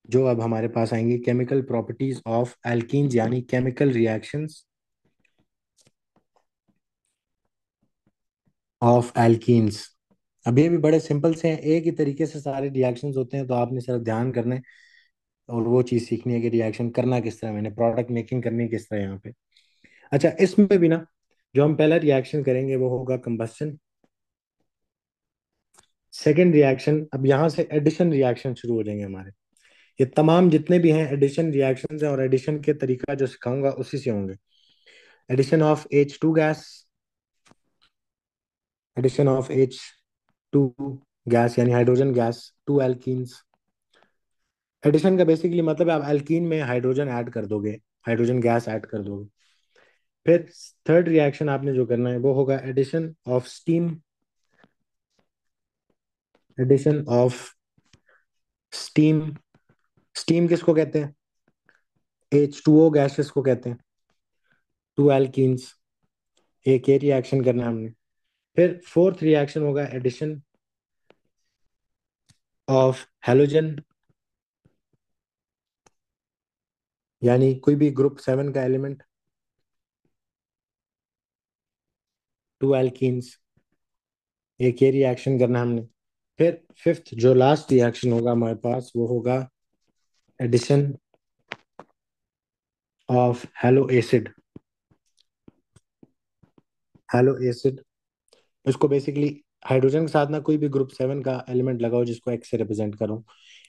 जो अब हमारे पास आएंगी केमिकल प्रॉपर्टीज ऑफ एल्कीन्स, यानी केमिकल रिएक्शंस ऑफ एल्कीन्स। अब ये भी बड़े सिंपल से हैं, एक ही तरीके से सारे रिएक्शंस होते हैं, तो आपने सिर्फ ध्यान करना है और वो चीज़ सीखनी है कि रिएक्शन करना किस तरह, मैंने प्रोडक्ट मेकिंग करनी किस तरह यहाँ पे। अच्छा, इसमें भी ना जो हम पहला रिएक्शन करेंगे वो होगा कंबस्शन। सेकेंड रिएक्शन, अब यहाँ से एडिशन रिएक्शन शुरू हो जाएंगे हमारे। ये तमाम जितने भी हैं एडिशन रिएक्शंस हैं, और एडिशन के तरीका जो सिखाऊंगा उसी से होंगे। Addition of H2 gas, addition of H2 gas यानी hydrogen gas, to alkenes. Addition का बेसिकली मतलब है आप एल्कीन में हाइड्रोजन ऐड कर दोगे, हाइड्रोजन गैस ऐड कर दोगे। फिर थर्ड रिएक्शन आपने जो करना है वो होगा addition of steam, addition of steam. Steam किसको कहते हैं? H2O गैसेस को कहते हैं, टू एल्कीन्स। एक ये रिएक्शन करना है हमने। फिर फोर्थ रिएक्शन होगा एडिशन ऑफ हेलोजन, यानी कोई भी ग्रुप 7 का एलिमेंट, टू एल्कीन्स। एक ये रिएक्शन करना है हमने। फिर फिफ्थ जो लास्ट रिएक्शन होगा हमारे पास वो होगा addition of halo acid, halo acid. इसको बेसिकली हाइड्रोजन के साथ ना कोई भी ग्रुप 7 का एलिमेंट लगाओ जिसको एक्स से रिप्रेजेंट करो,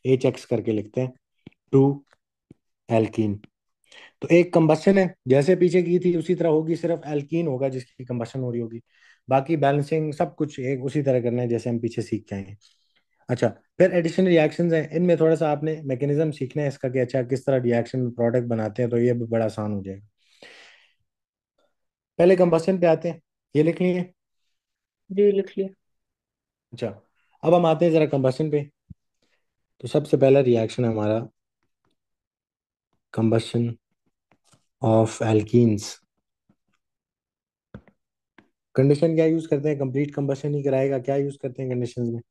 HX करके लिखते हैं, टू एल्कीन। तो एक कंबस्शन है जैसे पीछे की थी उसी तरह होगी, सिर्फ एल्कीन होगा जिसकी कंबस्शन हो रही होगी। बाकी बैलेंसिंग सब कुछ एक उसी तरह करना है जैसे हम पीछे सीख के आए हैं। अच्छा, फिर एडिशन रिएक्शंस हैं, इनमें थोड़ा सा आपने मैकेनिज्म सीखना है इसका कि अच्छा किस तरह रिएक्शन में प्रोडक्ट बनाते हैं, तो ये भी बड़ा आसान हो जाएगा। पहले कंबस्शन पे आते हैं, ये लिख लिए। जी लिख लिया। अच्छा, अब हम आते हैं जरा कंबस्शन पे। तो सबसे पहला रिएक्शन है हमारा कंबस्शन ऑफ एल्कीन्स। कंडीशन क्या यूज करते हैं? कंप्लीट कंबस्शन ही कराएगा, क्या यूज करते हैं कंडीशन में?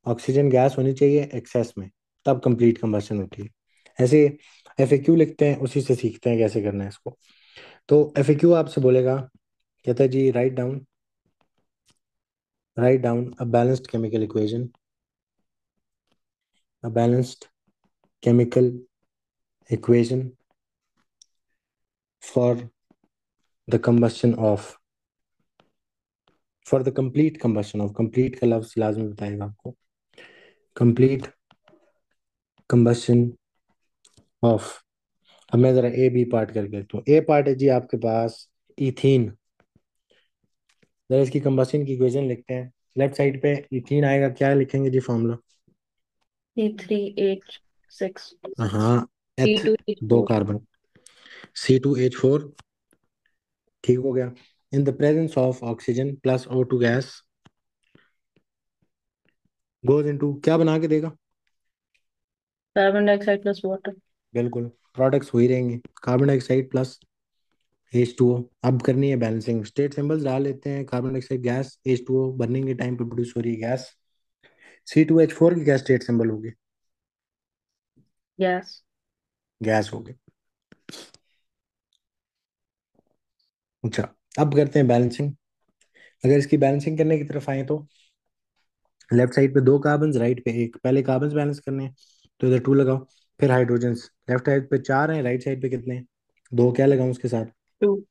ऑक्सीजन गैस होनी चाहिए एक्सेस में, तब कंप्लीट कंबस्शन होती है। ऐसे FAQ लिखते हैं, उसी से सीखते हैं कैसे करना है इसको। तो FAQ आपसे बोलेगा, कहता है जी write down a balanced chemical equation, a balanced chemical equation for the combustion of, for the complete combustion of, complete का लफ्ज लाजमी बताएगा आपको, कंप्लीट कंबस्शन ऑफ। अब मैं जरा A B पार्ट करके देखता हूँ। ए पार्ट है जी आपके पास इथीन। जरा इसकी कंबस्शन की इक्वेशन लिखते हैं। लेफ्ट साइड पे इथीन आएगा, क्या लिखेंगे जी फॉर्मूला? C3H6 हाँ, सी एथ, टू एच दो फोर कार्बन, C2H4। ठीक हो गया। In the presence of oxygen plus O2 gas goes into, क्या बना के देगा? Carbon dioxide plus water. बिल्कुल, प्रोडक्ट्स वही रहेंगे, कार्बन डाइऑक्साइड प्लस H2O। अब करनी है बैलेंसिंग, स्टेट सिंबल्स डाल लेते हैं। Carbon dioxide gas, H2O burning के टाइम पे प्रोड्यूस हो रही है गैस। C2H4 की क्या स्टेट सिंबल होगी? गैस। गैस होगी। अच्छा, अब करते हैं बैलेंसिंग। अगर इसकी बैलेंसिंग करने की तरफ आए तो लेफ्ट साइड पे दो कार्बन, राइट पे एक, पहले कार्बन बैलेंस करने हैं तो इधर 2 लगाओ। फिर हाइड्रोजन्स, लेफ्ट साइड पे 4 हैं, राइट साइड पे कितने हैं? 2, क्या लगाऊं उसके साथ? टू।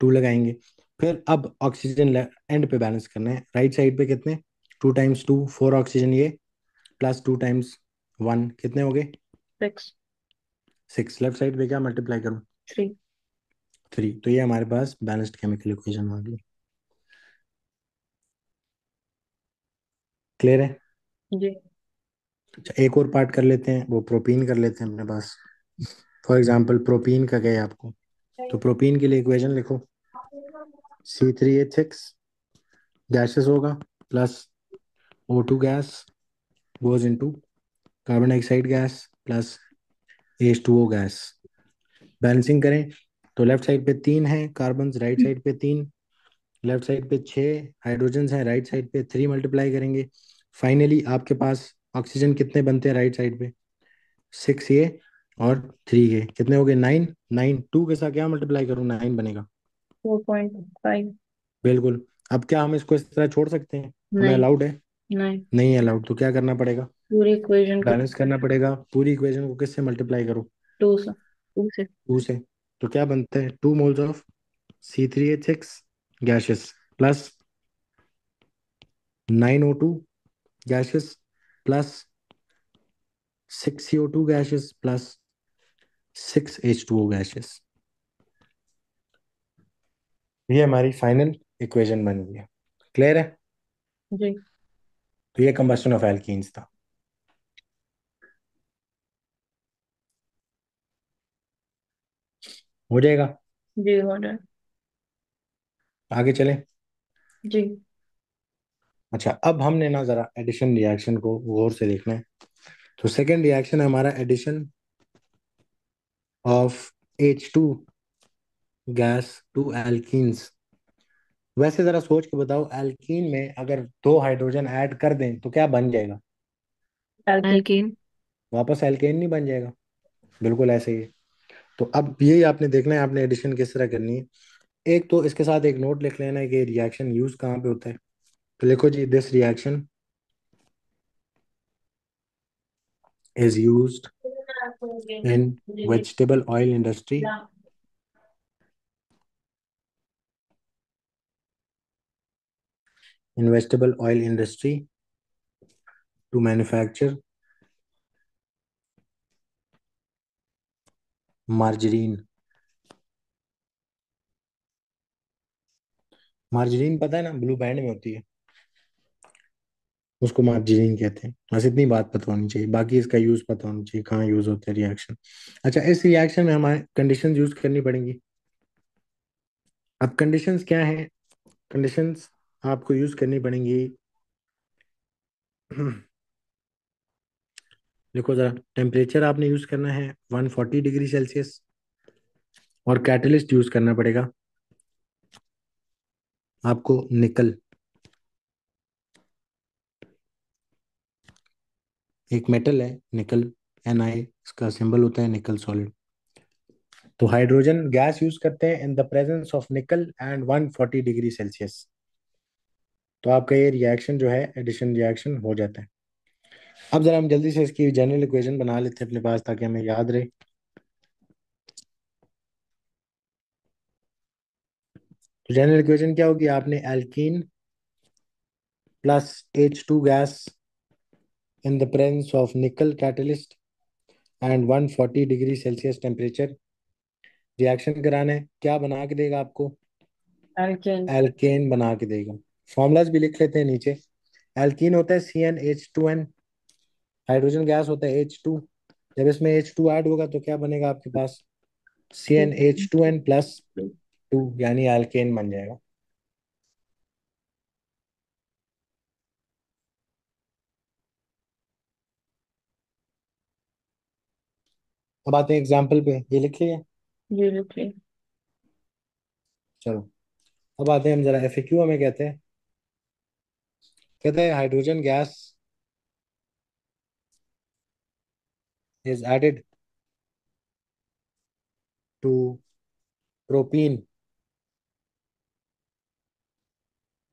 2 लगाएंगे। फिर अब ऑक्सीजन एंड पे बैलेंस करना है, राइट साइड पे कितने? 2 × 2 4 ऑक्सीजन ये, प्लस 2 × 1 कितने हो गए? 6। 6। लेफ्ट साइड पे क्या मल्टीप्लाई करूं? 3। 3। तो ये हमारे पास बैलेंस्ड केमिकल इक्वेशन आ गई। क्लियर है? जी। अच्छा, एक और पार्ट कर लेते हैं, वो प्रोपीन कर लेते हैं अपने पास। फॉर एग्जाम्पल प्रोपीन का क्या है आपको? तो प्रोपीन के लिए इक्वेशन लिखो, C3H6 गैसेस होगा, plus O2 gas goes into carbon dioxide gas plus H2O gas. Balancing करें तो लेफ्ट साइड पे 3 है कार्बन, राइट साइड पे 3, लेफ्ट साइड पे 6 हाइड्रोजन हैं, राइट साइड पे 3 मल्टीप्लाई करेंगे। फाइनली आपके पास ऑक्सीजन कितने बनते हैं राइट साइड पे? 6 ये और 3 ये कितने हो गए? 9। 9 2 के साथ क्या मल्टीप्लाई करूँ, 9 बनेगा। 4.5। बिल्कुल। अब क्या हम इसको इस तरह छोड़ सकते हैं? हमें नहीं। अलाउड है? नहीं। नहीं अलाउड, तो क्या करना पड़ेगा? पूरी इक्वेशन को बैलेंस करना पड़ेगा। पूरी इक्वेशन को किससे मल्टीप्लाई करूँ? 2 से। 2 से। तो क्या बनता है? 2 moles of C3H6 gases plus 9O2 gases plus 6CO2 gases plus 6H2O gases. ये हमारी फाइनल इक्वेशन बन गई है। क्लियर है? जी। तो ये कंबस्शन ऑफ एल्कीन्स था। हो जाएगा। जी हो जाए। आगे चलें। जी। अच्छा, अब हमने ना जरा एडिशन रिएक्शन को गौर से देखना है। तो सेकेंड रिएक्शन है हमारा addition of H2 gas to alkenes. वैसे जरा सोच के बताओ, एल्कीन में अगर 2 हाइड्रोजन ऐड कर दें तो क्या बन जाएगा? एल्केन। एल्केन। वापस एल्केन नहीं बन जाएगा? बिल्कुल ऐसे ही है। तो अब यही आपने देखना है, आपने एडिशन किस तरह करनी है। एक तो इसके साथ एक नोट लिख लेना है कि रिएक्शन यूज कहाँ पे होता है। तो लिखो जी, this reaction is used in vegetable oil industry, in vegetable oil industry to manufacture margarine. Margarine पता है ना, ब्लू बैंड में होती है, उसको मार्जरीन कहते हैं। बस इतनी बात पता होनी चाहिए, बाकी इसका यूज पता होना चाहिए कहाँ यूज होता है रिएक्शन। अच्छा, इस रिएक्शन में हमारे कंडीशंस यूज करनी पड़ेंगी। अब कंडीशंस क्या हैं? कंडीशंस आपको यूज करनी पड़ेंगी। देखो जरा, टेम्परेचर आपने यूज करना है 140 डिग्री सेल्सियस, और कैटलिस्ट यूज करना पड़ेगा आपको निकल। एक मेटल है निकल, Na, इसका सिंबल होता है निकल सॉलिड। तो हाइड्रोजन गैस यूज करते हैं इन द प्रेजेंस ऑफ निकल एंड 140 डिग्री सेल्सियस। तो आपका ये रिएक्शन जो है एडिशन रिएक्शन हो जाता है। अब जरा हम जल्दी से इसकी जनरल इक्वेशन बना लेते हैं अपने पास, ताकि हमें याद रहे। तो जनरल इक्वेशन क्या होगी? आपने alkene plus H2 gas in the presence of निकल catalyst and 140 degree Celsius temperature reaction कराना है। क्या बना के देगा आपको? एल्केन। एल्केन बना के देगा। फॉर्मूलाज भी लिख लेते हैं नीचे। एल्कीन होता है CnH2n, हाइड्रोजन गैस होता है H2। जब इसमें H2 ऐड होगा तो क्या बनेगा आपके पास? CnH2n प्लस 2, यानी एल्केन बन जाएगा। अब आते हैं एग्जाम्पल पे, ये लिख लिया। जी लिखिए। चलो, अब आते हैं हम जरा FAQ हमें कहते हैं। कहते हैं hydrogen gas is added to propene,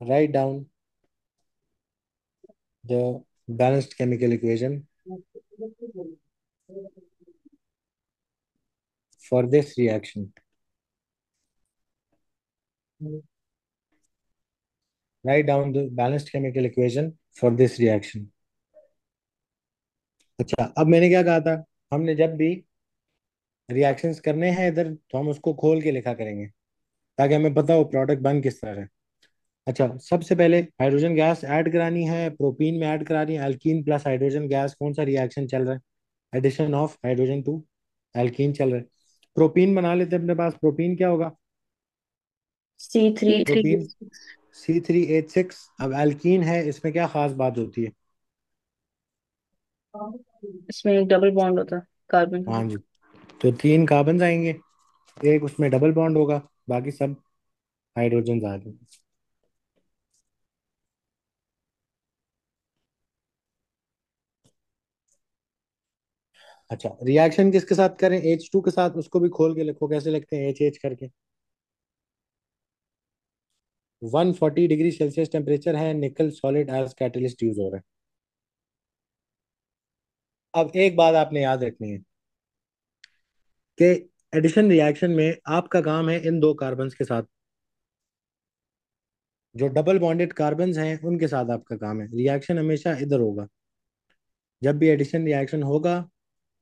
write down the balanced chemical equation for this reaction. Write down the balanced chemical equation for this reaction. अच्छा, अब मैंने क्या कहा था? हमने जब भी रिएक्शंस करने हैं इधर, तो हम उसको खोल के लिखा करेंगे, ताकि हमें पता हो प्रोडक्ट बन किस तरह है। अच्छा, सबसे पहले हाइड्रोजन गैस ऐड करानी है, प्रोपीन में ऐड करानी है। एल्कीन प्लस हाइड्रोजन गैस, कौन सा रिएक्शन चल रहा है? Addition of hydrogen to alkene चल रहा है। प्रोपीन बना लेते हैं अपने पास। प्रोपीन क्या होगा? C3। C three. Propene C3H6। अब एल्कीन है, इसमें क्या खास बात होती है? इसमें एक डबल बॉन्ड होता है कार्बन का। हाँ जी। तो 3 कार्बन आएंगे, एक उसमें डबल बॉन्ड होगा, बाकी सब हाइड्रोजन आ जाएंगे। अच्छा, रिएक्शन किसके साथ करें? H2 के साथ। उसको भी खोल के लिखो, कैसे लिखते हैं? H करके। 140 डिग्री सेल्सियस टेम्परेचर है, निकल सॉलिड एज कैटलिस्ट यूज हो रहा है। अब एक बात आपने याद रखनी है कि एडिशन रिएक्शन में आपका काम है इन दो कार्बन्स के साथ, जो डबल बॉन्डेड कार्बन्स हैं उनके साथ आपका काम है। रिएक्शन हमेशा इधर होगा। जब भी एडिशन रिएक्शन होगा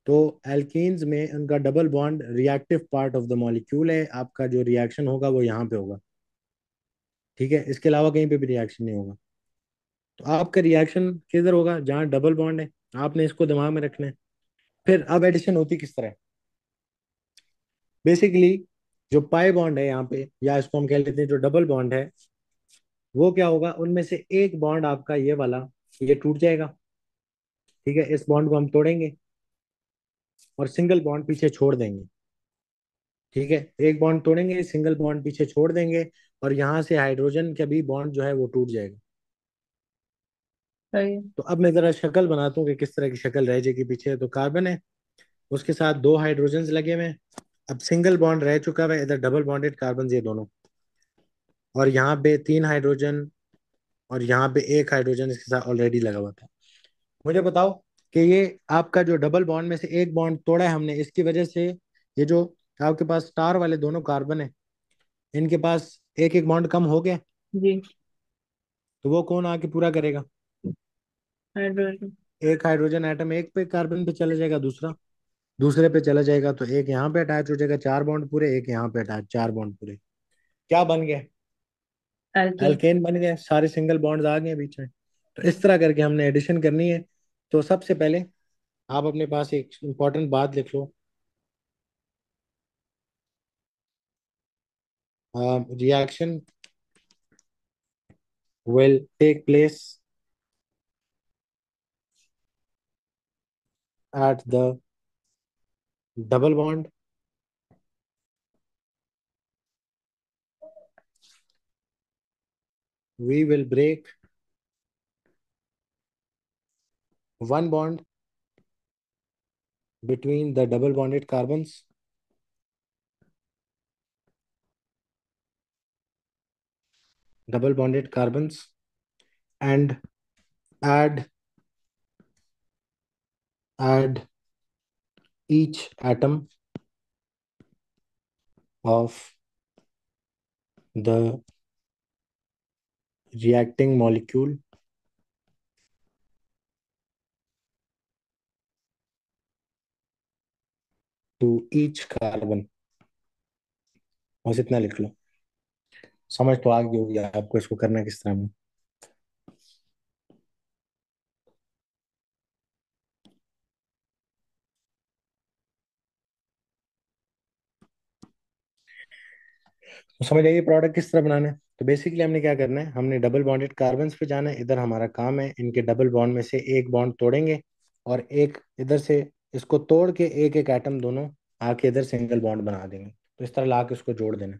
तो एल्कीन्स में उनका double bond reactive part of the molecule है, आपका जो रिएक्शन होगा वो यहाँ पे होगा। ठीक है, इसके अलावा कहीं पे भी रिएक्शन नहीं होगा। तो आपका रिएक्शन किधर होगा? जहाँ डबल बॉन्ड है। आपने इसको दिमाग में रखना है। फिर अब एडिशन होती किस तरह? बेसिकली जो पाई बॉन्ड है यहाँ पे, या इसको हम कह लेते हैं जो डबल बॉन्ड है, वो क्या होगा? उनमें से एक बॉन्ड आपका ये वाला, ये टूट जाएगा। ठीक है, इस बॉन्ड को हम तोड़ेंगे और सिंगल बॉन्ड पीछे छोड़ देंगे। ठीक है, एक बॉन्ड तोड़ेंगे, सिंगल बॉन्ड पीछे छोड़ देंगे, और यहाँ से हाइड्रोजन का भी बॉन्ड जो है वो टूट जाएगा। सही। तो अब मैं जरा शक्ल बनाता हूँ कि किस तरह की शक्ल रह जाएगी। पीछे तो कार्बन है, उसके साथ दो हाइड्रोजन लगे हुए हैं। अब सिंगल बॉन्ड रह चुका है इधर, डबल बॉन्डेड कार्बन ये दोनों, और यहाँ पे तीन हाइड्रोजन, और यहाँ पे एक हाइड्रोजन इसके साथ ऑलरेडी लगा हुआ था। मुझे बताओ कि ये आपका जो डबल बॉन्ड में से एक बॉन्ड तोड़ा है हमने, इसकी वजह से ये जो आपके पास स्टार वाले दोनों कार्बन है, इनके पास एक एक बॉन्ड कम हो गया। जी। तो वो कौन आके पूरा करेगा? हाइड्रोजन। एक हाइड्रोजन एटम एक पे कार्बन पे चला जाएगा, दूसरा दूसरे पे चला जाएगा, तो एक यहाँ पे अटैच हो जाएगा, चार बॉन्ड पूरे, एक यहाँ पे अटैच, चार बॉन्ड पूरे। क्या बन गया? एल्कीन। एल्केन बन गए, सारे सिंगल बॉन्ड्स आ गए बीच में। तो इस तरह करके हमने एडिशन करनी है। तो सबसे पहले आप अपने पास एक इंपॉर्टेंट बात लिख लो। Reaction will take place at the double bond. We will break one bond between the double bonded carbons, double bonded carbons, and add add each atom of the reacting molecule to each carbon। बस इतना लिख लो। समझ तो आ गई होगी आपको इसको करना किस तरह में। तो समझ आइए प्रोडक्ट किस तरह बनाना है। तो बेसिकली हमने क्या करना है, हमने डबल बॉन्डेड कार्बन्स पे जाना है। इधर हमारा काम है इनके डबल बॉन्ड में से एक बॉन्ड तोड़ेंगे, और एक इधर से इसको तोड़ के एक एक एटम दोनों आके इधर सिंगल बॉन्ड बना देंगे। तो इस तरह ला के उसको जोड़ देना।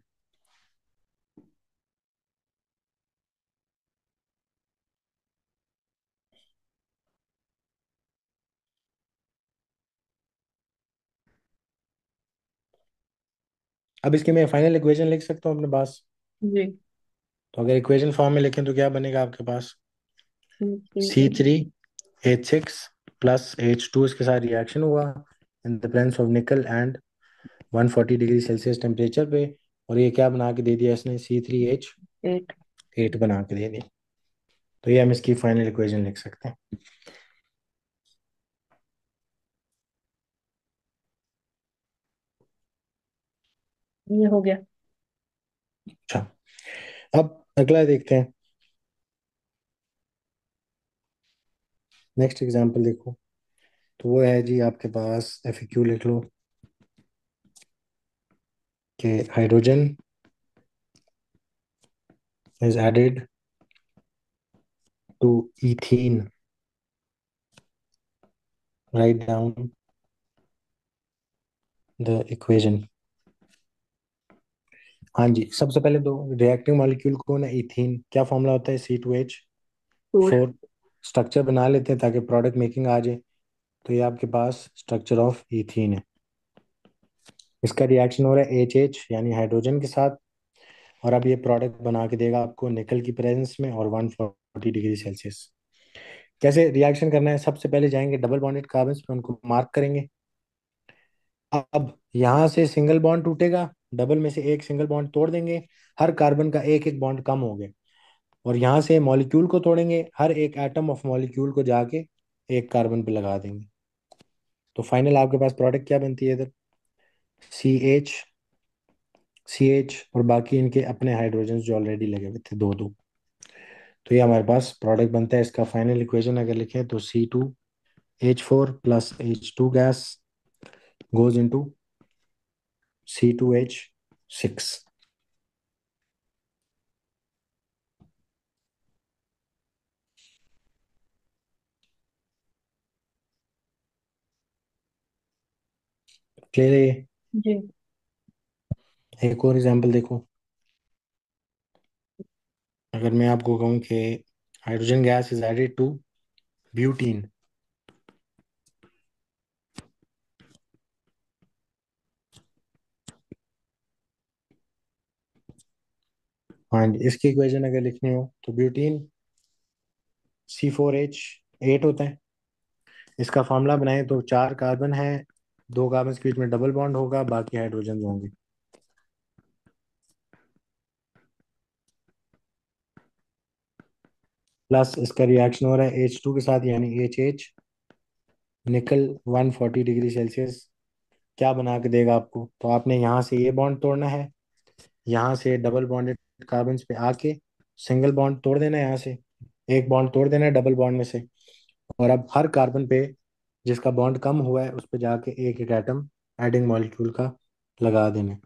अब इसकी मैं फाइनल इक्वेशन लिख सकता हूँ अपने पास। जी। तो अगर इक्वेशन फॉर्म में लिखें तो क्या बनेगा आपके पास? C3H6 प्लस H2, इसके साथ रिएक्शन हुआ इन द प्रेजेंस ऑफ निकल एंड 140 डिग्री सेल्सियस टेम्परेचर पे, और ये क्या बना के दे दिया इसने? C3H8 eight. बना के दे दिया। तो ये हम इसकी फाइनल इक्वेशन लिख सकते हैं। ये हो गया। अच्छा, अब अगला देखते हैं। नेक्स्ट एग्जांपल देखो। तो वो है जी आपके पास, FAQ लिख लो कि hydrogen is added to ethene, write down the equation. हाँ जी, सबसे पहले तो रिएक्टिंग मॉलिक्यूल कौन है? इथीन। क्या फॉर्मूला होता है? C2H4। फोर। स्ट्रक्चर बना लेते हैं ताकि प्रोडक्ट मेकिंग आ जाए। तो ये आपके पास स्ट्रक्चर ऑफ ईथीन है। इसका रिएक्शन हो रहा है एच एच यानी हाइड्रोजन के साथ, और अब ये प्रोडक्ट बना के देगा आपको निकल की प्रेजेंस में और 140 डिग्री सेल्सियस। कैसे रिएक्शन करना है, सबसे पहले जाएंगे डबल बॉन्डेड कार्बन्स पे, उनको मार्क करेंगे। अब यहाँ से सिंगल बॉन्ड टूटेगा, डबल में से एक सिंगल बॉन्ड तोड़ देंगे, हर कार्बन का एक एक बॉन्ड कम हो गया। और यहाँ से मॉलिक्यूल को तोड़ेंगे, हर एक एटम ऑफ मॉलिक्यूल को जाके एक कार्बन पे लगा देंगे। तो फाइनल आपके पास प्रोडक्ट क्या बनती है इधर, सी एच और बाकी इनके अपने हाइड्रोजन जो ऑलरेडी लगे हुए थे, दो दो। तो ये हमारे पास प्रोडक्ट बनता है। इसका फाइनल इक्वेशन अगर लिखें तो C2H4 plus H2 gas goes into C2H6। Clear है ये? जी। एक और एग्जांपल देखो। अगर मैं आपको कहूँ कि hydrogen gas is added to butene. हाँ जी, इसकी इक्वेशन अगर लिखनी हो तो ब्यूटीन C4H8 होता है। इसका फॉर्मूला बनाए तो चार कार्बन है, दो कार्बन के बीच में डबल बॉन्ड होगा, बाकी हाइड्रोजन होंगे। प्लस इसका रिएक्शन हो रहा है H2 के साथ यानी HH, निकल 140 डिग्री सेल्सियस। क्या बना के देगा आपको, तो आपने यहाँ से ये बॉन्ड तोड़ना है, यहाँ से डबल बॉन्डेड कार्बन पे आके सिंगल बॉन्ड तोड़ देना है, यहाँ से एक बॉन्ड तोड़ देना है डबल बॉन्ड में से। और अब हर कार्बन पे जिसका बॉन्ड कम हुआ है उस पे जाके एक एक एटम एडिंग मॉलिक्यूल का लगा देना है।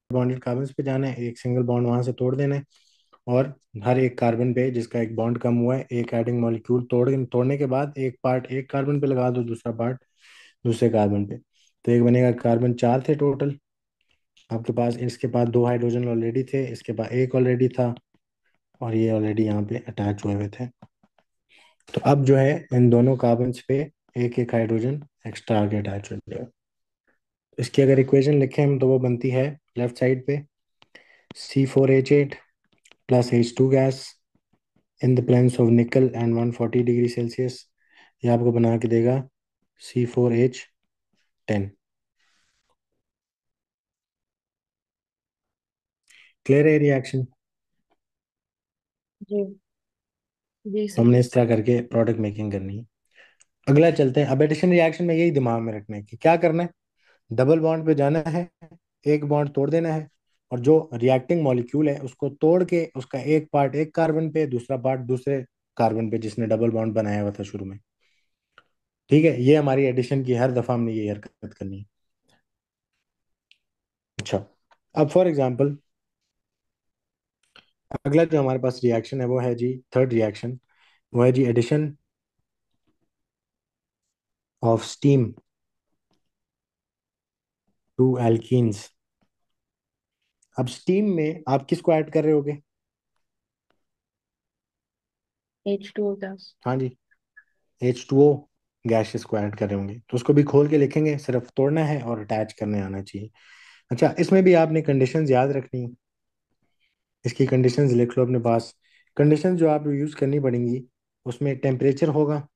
बॉन्डेड कार्बन पे जाना है, एक सिंगल बॉन्ड वहां से तोड़ देना है, और हर एक कार्बन पे जिसका एक बॉन्ड कम हुआ है एक एडिंग मॉलिक्यूल तोड़ने के बाद एक पार्ट एक कार्बन पे लगा दो, दूसरा पार्ट दूसरे कार्बन पे। तो एक बनेगा, कार्बन चार थे टोटल आपके पास, इसके पास दो हाइड्रोजन ऑलरेडी थे, इसके पास एक ऑलरेडी था, और ये ऑलरेडी यहाँ पे अटैच हुए हुए थे। तो अब जो है इन दोनों कार्बन पे एक एक हाइड्रोजन एक्स्ट्रा आगे अटैच हो जाएगा। इसकी अगर इक्वेशन लिखें हम तो वो बनती है लेफ्ट साइड पे C4H8 plus H2 gas in the presence of निकल एंड 140 डिग्री सेल्सियस। ये आपको बना के देगा C4H10। क्लियर है रिएक्शन? जी। जी तो सर। हमने इस तरह करके प्रोडक्ट मेकिंग करनी है। अगला चलते हैं, अब एडिशन रिएक्शन में यही दिमाग में रखना है कि क्या करना है। डबल बॉन्ड पे जाना है, एक बॉन्ड तोड़ देना है, और जो रिएक्टिंग मॉलिक्यूल है उसको तोड़ के उसका एक पार्ट एक कार्बन पे, दूसरा पार्ट दूसरे कार्बन पे जिसने डबल बॉन्ड बनाया हुआ था शुरू में। ठीक है, ये हमारी एडिशन की हर दफा हमने ये हरकत करनी है। अच्छा, अब फॉर एग्जांपल अगला जो हमारे पास रिएक्शन है वो है जी थर्ड रिएक्शन, वो है जी addition of steam to alkenes. अब स्टीम में आप किसको ऐड कर रहे होगे? H2O gas. हाँ जी, H2O गैसेस को ऐड कर रहे होंगे, तो उसको भी खोल के लिखेंगे, सिर्फ तोड़ना है और अटैच करने आना चाहिए। अच्छा, इसमें भी आपने कंडीशंस याद रखनी है। इसकी कंडीशंस लिख लो अपने पास। कंडीशंस जो आप यूज़ करनी पड़ेंगी उसमें टेम्परेचर होगा।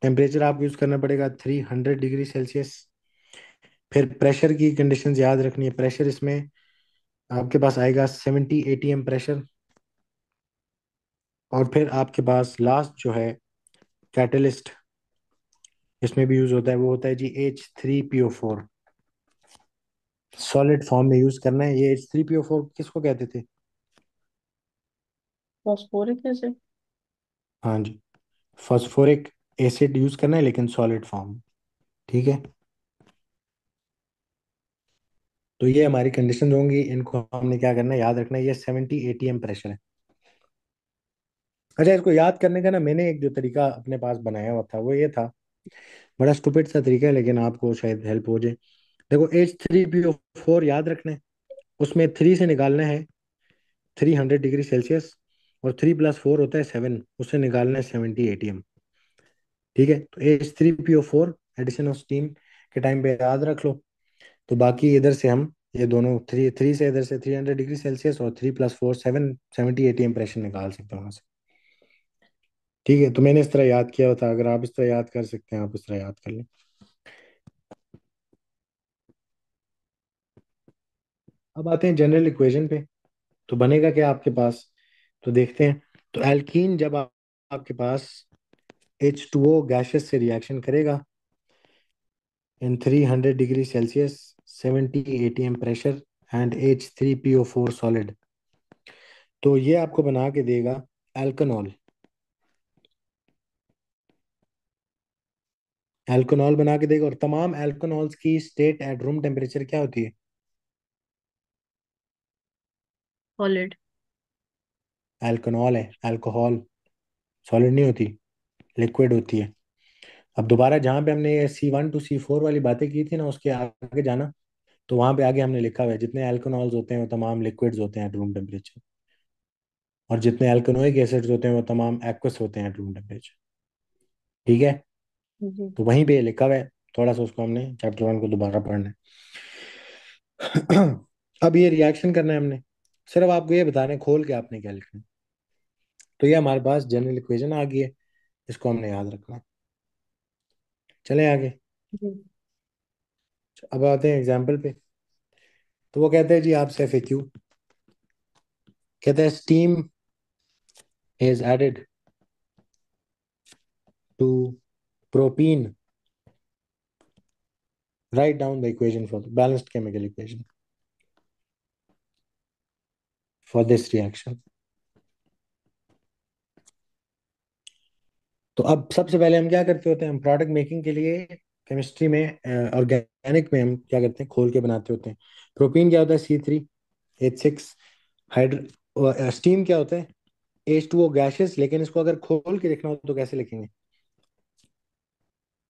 टेम्परेचर आप यूज़ करना पड़ेगा 300 डिग्री सेल्सियस। फिर प्रेशर की कंडीशंस याद रखनी है। प्रेशर इसमें आपके पास आएगा 70 ATM प्रेशर। और फिर आपके पास लास्ट जो है कैटलिस्ट इसमें भी यूज़ होता है, वो होता है जी H3PO4। सॉलिड फॉर्म में यूज़ करना है। ये H3PO4 किसको कहते थे? Phosphoric acid. हाँ जी, फॉस्फोरिक एसिड यूज़ करना है लेकिन सॉलिड फॉर्म। ठीक है, तो ये हमारी कंडीशन होंगी, इनको हमने क्या करना है, याद रखना है। ये 70 ATM प्रेशर है। अच्छा, इसको याद करने का ना मैंने एक जो तरीका अपने पास बनाया हुआ था वो ये था, बड़ा स्टूपिड सा तरीका है लेकिन आपको शायद हेल्प हो जाए। देखो H3PO4 याद रखना है, उसमें थ्री से निकालना है 300 डिग्री सेल्सियस, और 3 + 4 होता है 7, उससे निकालना है 70 ATM। ठीक है, तो H3PO4 एडिशन ऑफ स्टीम के टाइम पे याद रख लो। तो बाकी इधर से हम ये दोनों थ्री थ्री से इधर से 300 डिग्री सेल्सियस और 3 + 4 7 70 ATM प्रेशर निकाल सकते हो वहां से। ठीक है, तो मैंने इस तरह याद किया होता, अगर आप इस तरह याद कर सकते हैं आप इस तरह याद कर लें। अब आते हैं जनरल इक्वेशन पे। तो बनेगा क्या आपके पास, तो देखते हैं। तो एल्कीन जब आपके पास H2O गैसेस से रिएक्शन करेगा इन 300 degree Celsius 70 ATM pressure and H3PO4 solid, तो ये आपको बना के देगा एल्कनॉल। एल्कनॉल बना के देगा, और तमाम एल्कनॉल्स की स्टेट एट रूम टेम्परेचर क्या होती है? सॉलिड। एल्कनॉल है, अल्कोहल। सॉलिड नहीं होती, लिक्विड होती है। अब दोबारा जहां पे हमने ये C1 to C4 वाली बातें की थी ना, उसके आगे जाना, तो वहां पे आगे हमने लिखा हुआ है जितने एल्कनॉल्स होते हैं वो तमाम लिक्विड्स होते हैं एट रूम टेम्परेचर, और जितने एल्कनोइक एसिड्स होते हैं वो तमाम एक्वस होते हैं एट रूम टेम्परेचर। ठीक है, जी। तो वहीं पे लिखा हुआ है। थोड़ा सा उसको हमने चैप्टर 1 को दोबारा पढ़ना है। अब ये रिएक्शन करना है हमने, सिर्फ आपको ये बताना है खोल के आपने क्या लिखना है। तो ये हमारे पास जनरल इक्वेशन आ गई है, इसको हमने याद रखना है। चलें आगे। जी। अब आते हैं एग्जाम्पल पे। तो वो कहते हैं जी आपसे FAQ, कहते हैं steam is added to propene, write down the equation for balanced chemical equation for this reaction. तो अब सबसे पहले हम क्या करते होते हैं, हम प्रोडक्ट मेकिंग के लिए केमिस्ट्री में, ऑर्गेनिक में हम क्या करते हैं, खोल के बनाते होते हैं। प्रोपीन क्या होता है? C3H6 hydro. स्टीम क्या होता है? H2O गैसेस, लेकिन इसको अगर खोल के लिखना हो तो कैसे लिखेंगे?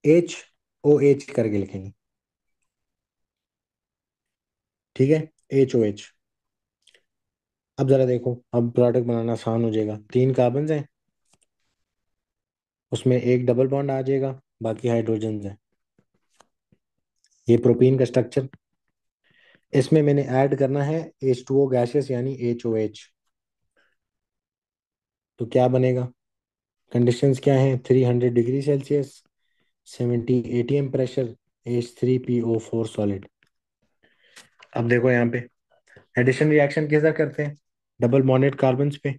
HOH करके लिखेंगे। ठीक है, HOH। अब जरा देखो, अब प्रोडक्ट बनाना आसान हो जाएगा। 3 कार्बन हैं, उसमें एक डबल बॉन्ड आ जाएगा, बाकी हाइड्रोजन हैं। ये प्रोपीन का स्ट्रक्चर। इसमें मैंने ऐड करना है H2O गैसेस यानी HOH। तो क्या बनेगा? कंडीशंस क्या हैं? 300 degree Celsius 70 ATM pressure H3PO4 solid. अब देखो यहाँ पे एडिशन रिएक्शन किधर करते हैं? डबल बॉन्डेड कार्बन पे।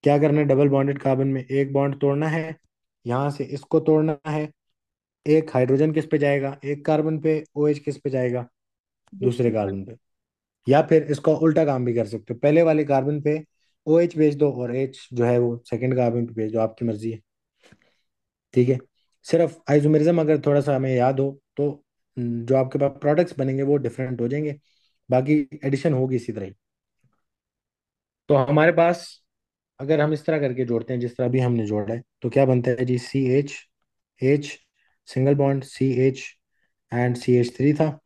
क्या करना है? डबल बॉन्डेड कार्बन में एक बॉन्ड तोड़ना है, यहाँ से इसको तोड़ना है। एक हाइड्रोजन किस पे जाएगा? एक कार्बन पे। OH किस पे जाएगा? दूसरे दूसरी बात। कार्बन पे। या फिर इसका उल्टा काम भी कर सकते हो, पहले वाले कार्बन पे OH भेज दो और H जो है वो सेकंड कार्बन पे भेज दो, आपकी मर्जी है। ठीक है, सिर्फ आइसोमेरिज्म अगर थोड़ा सा हमें याद हो तो जो आपके पास प्रोडक्ट्स बनेंगे वो डिफरेंट हो जाएंगे, बाकी एडिशन होगी इसी तरह ही। तो हमारे पास अगर हम इस तरह करके जोड़ते हैं जिस तरह अभी हमने जोड़ा है, तो क्या बनता है जी? CH single bond CH and CH3 था।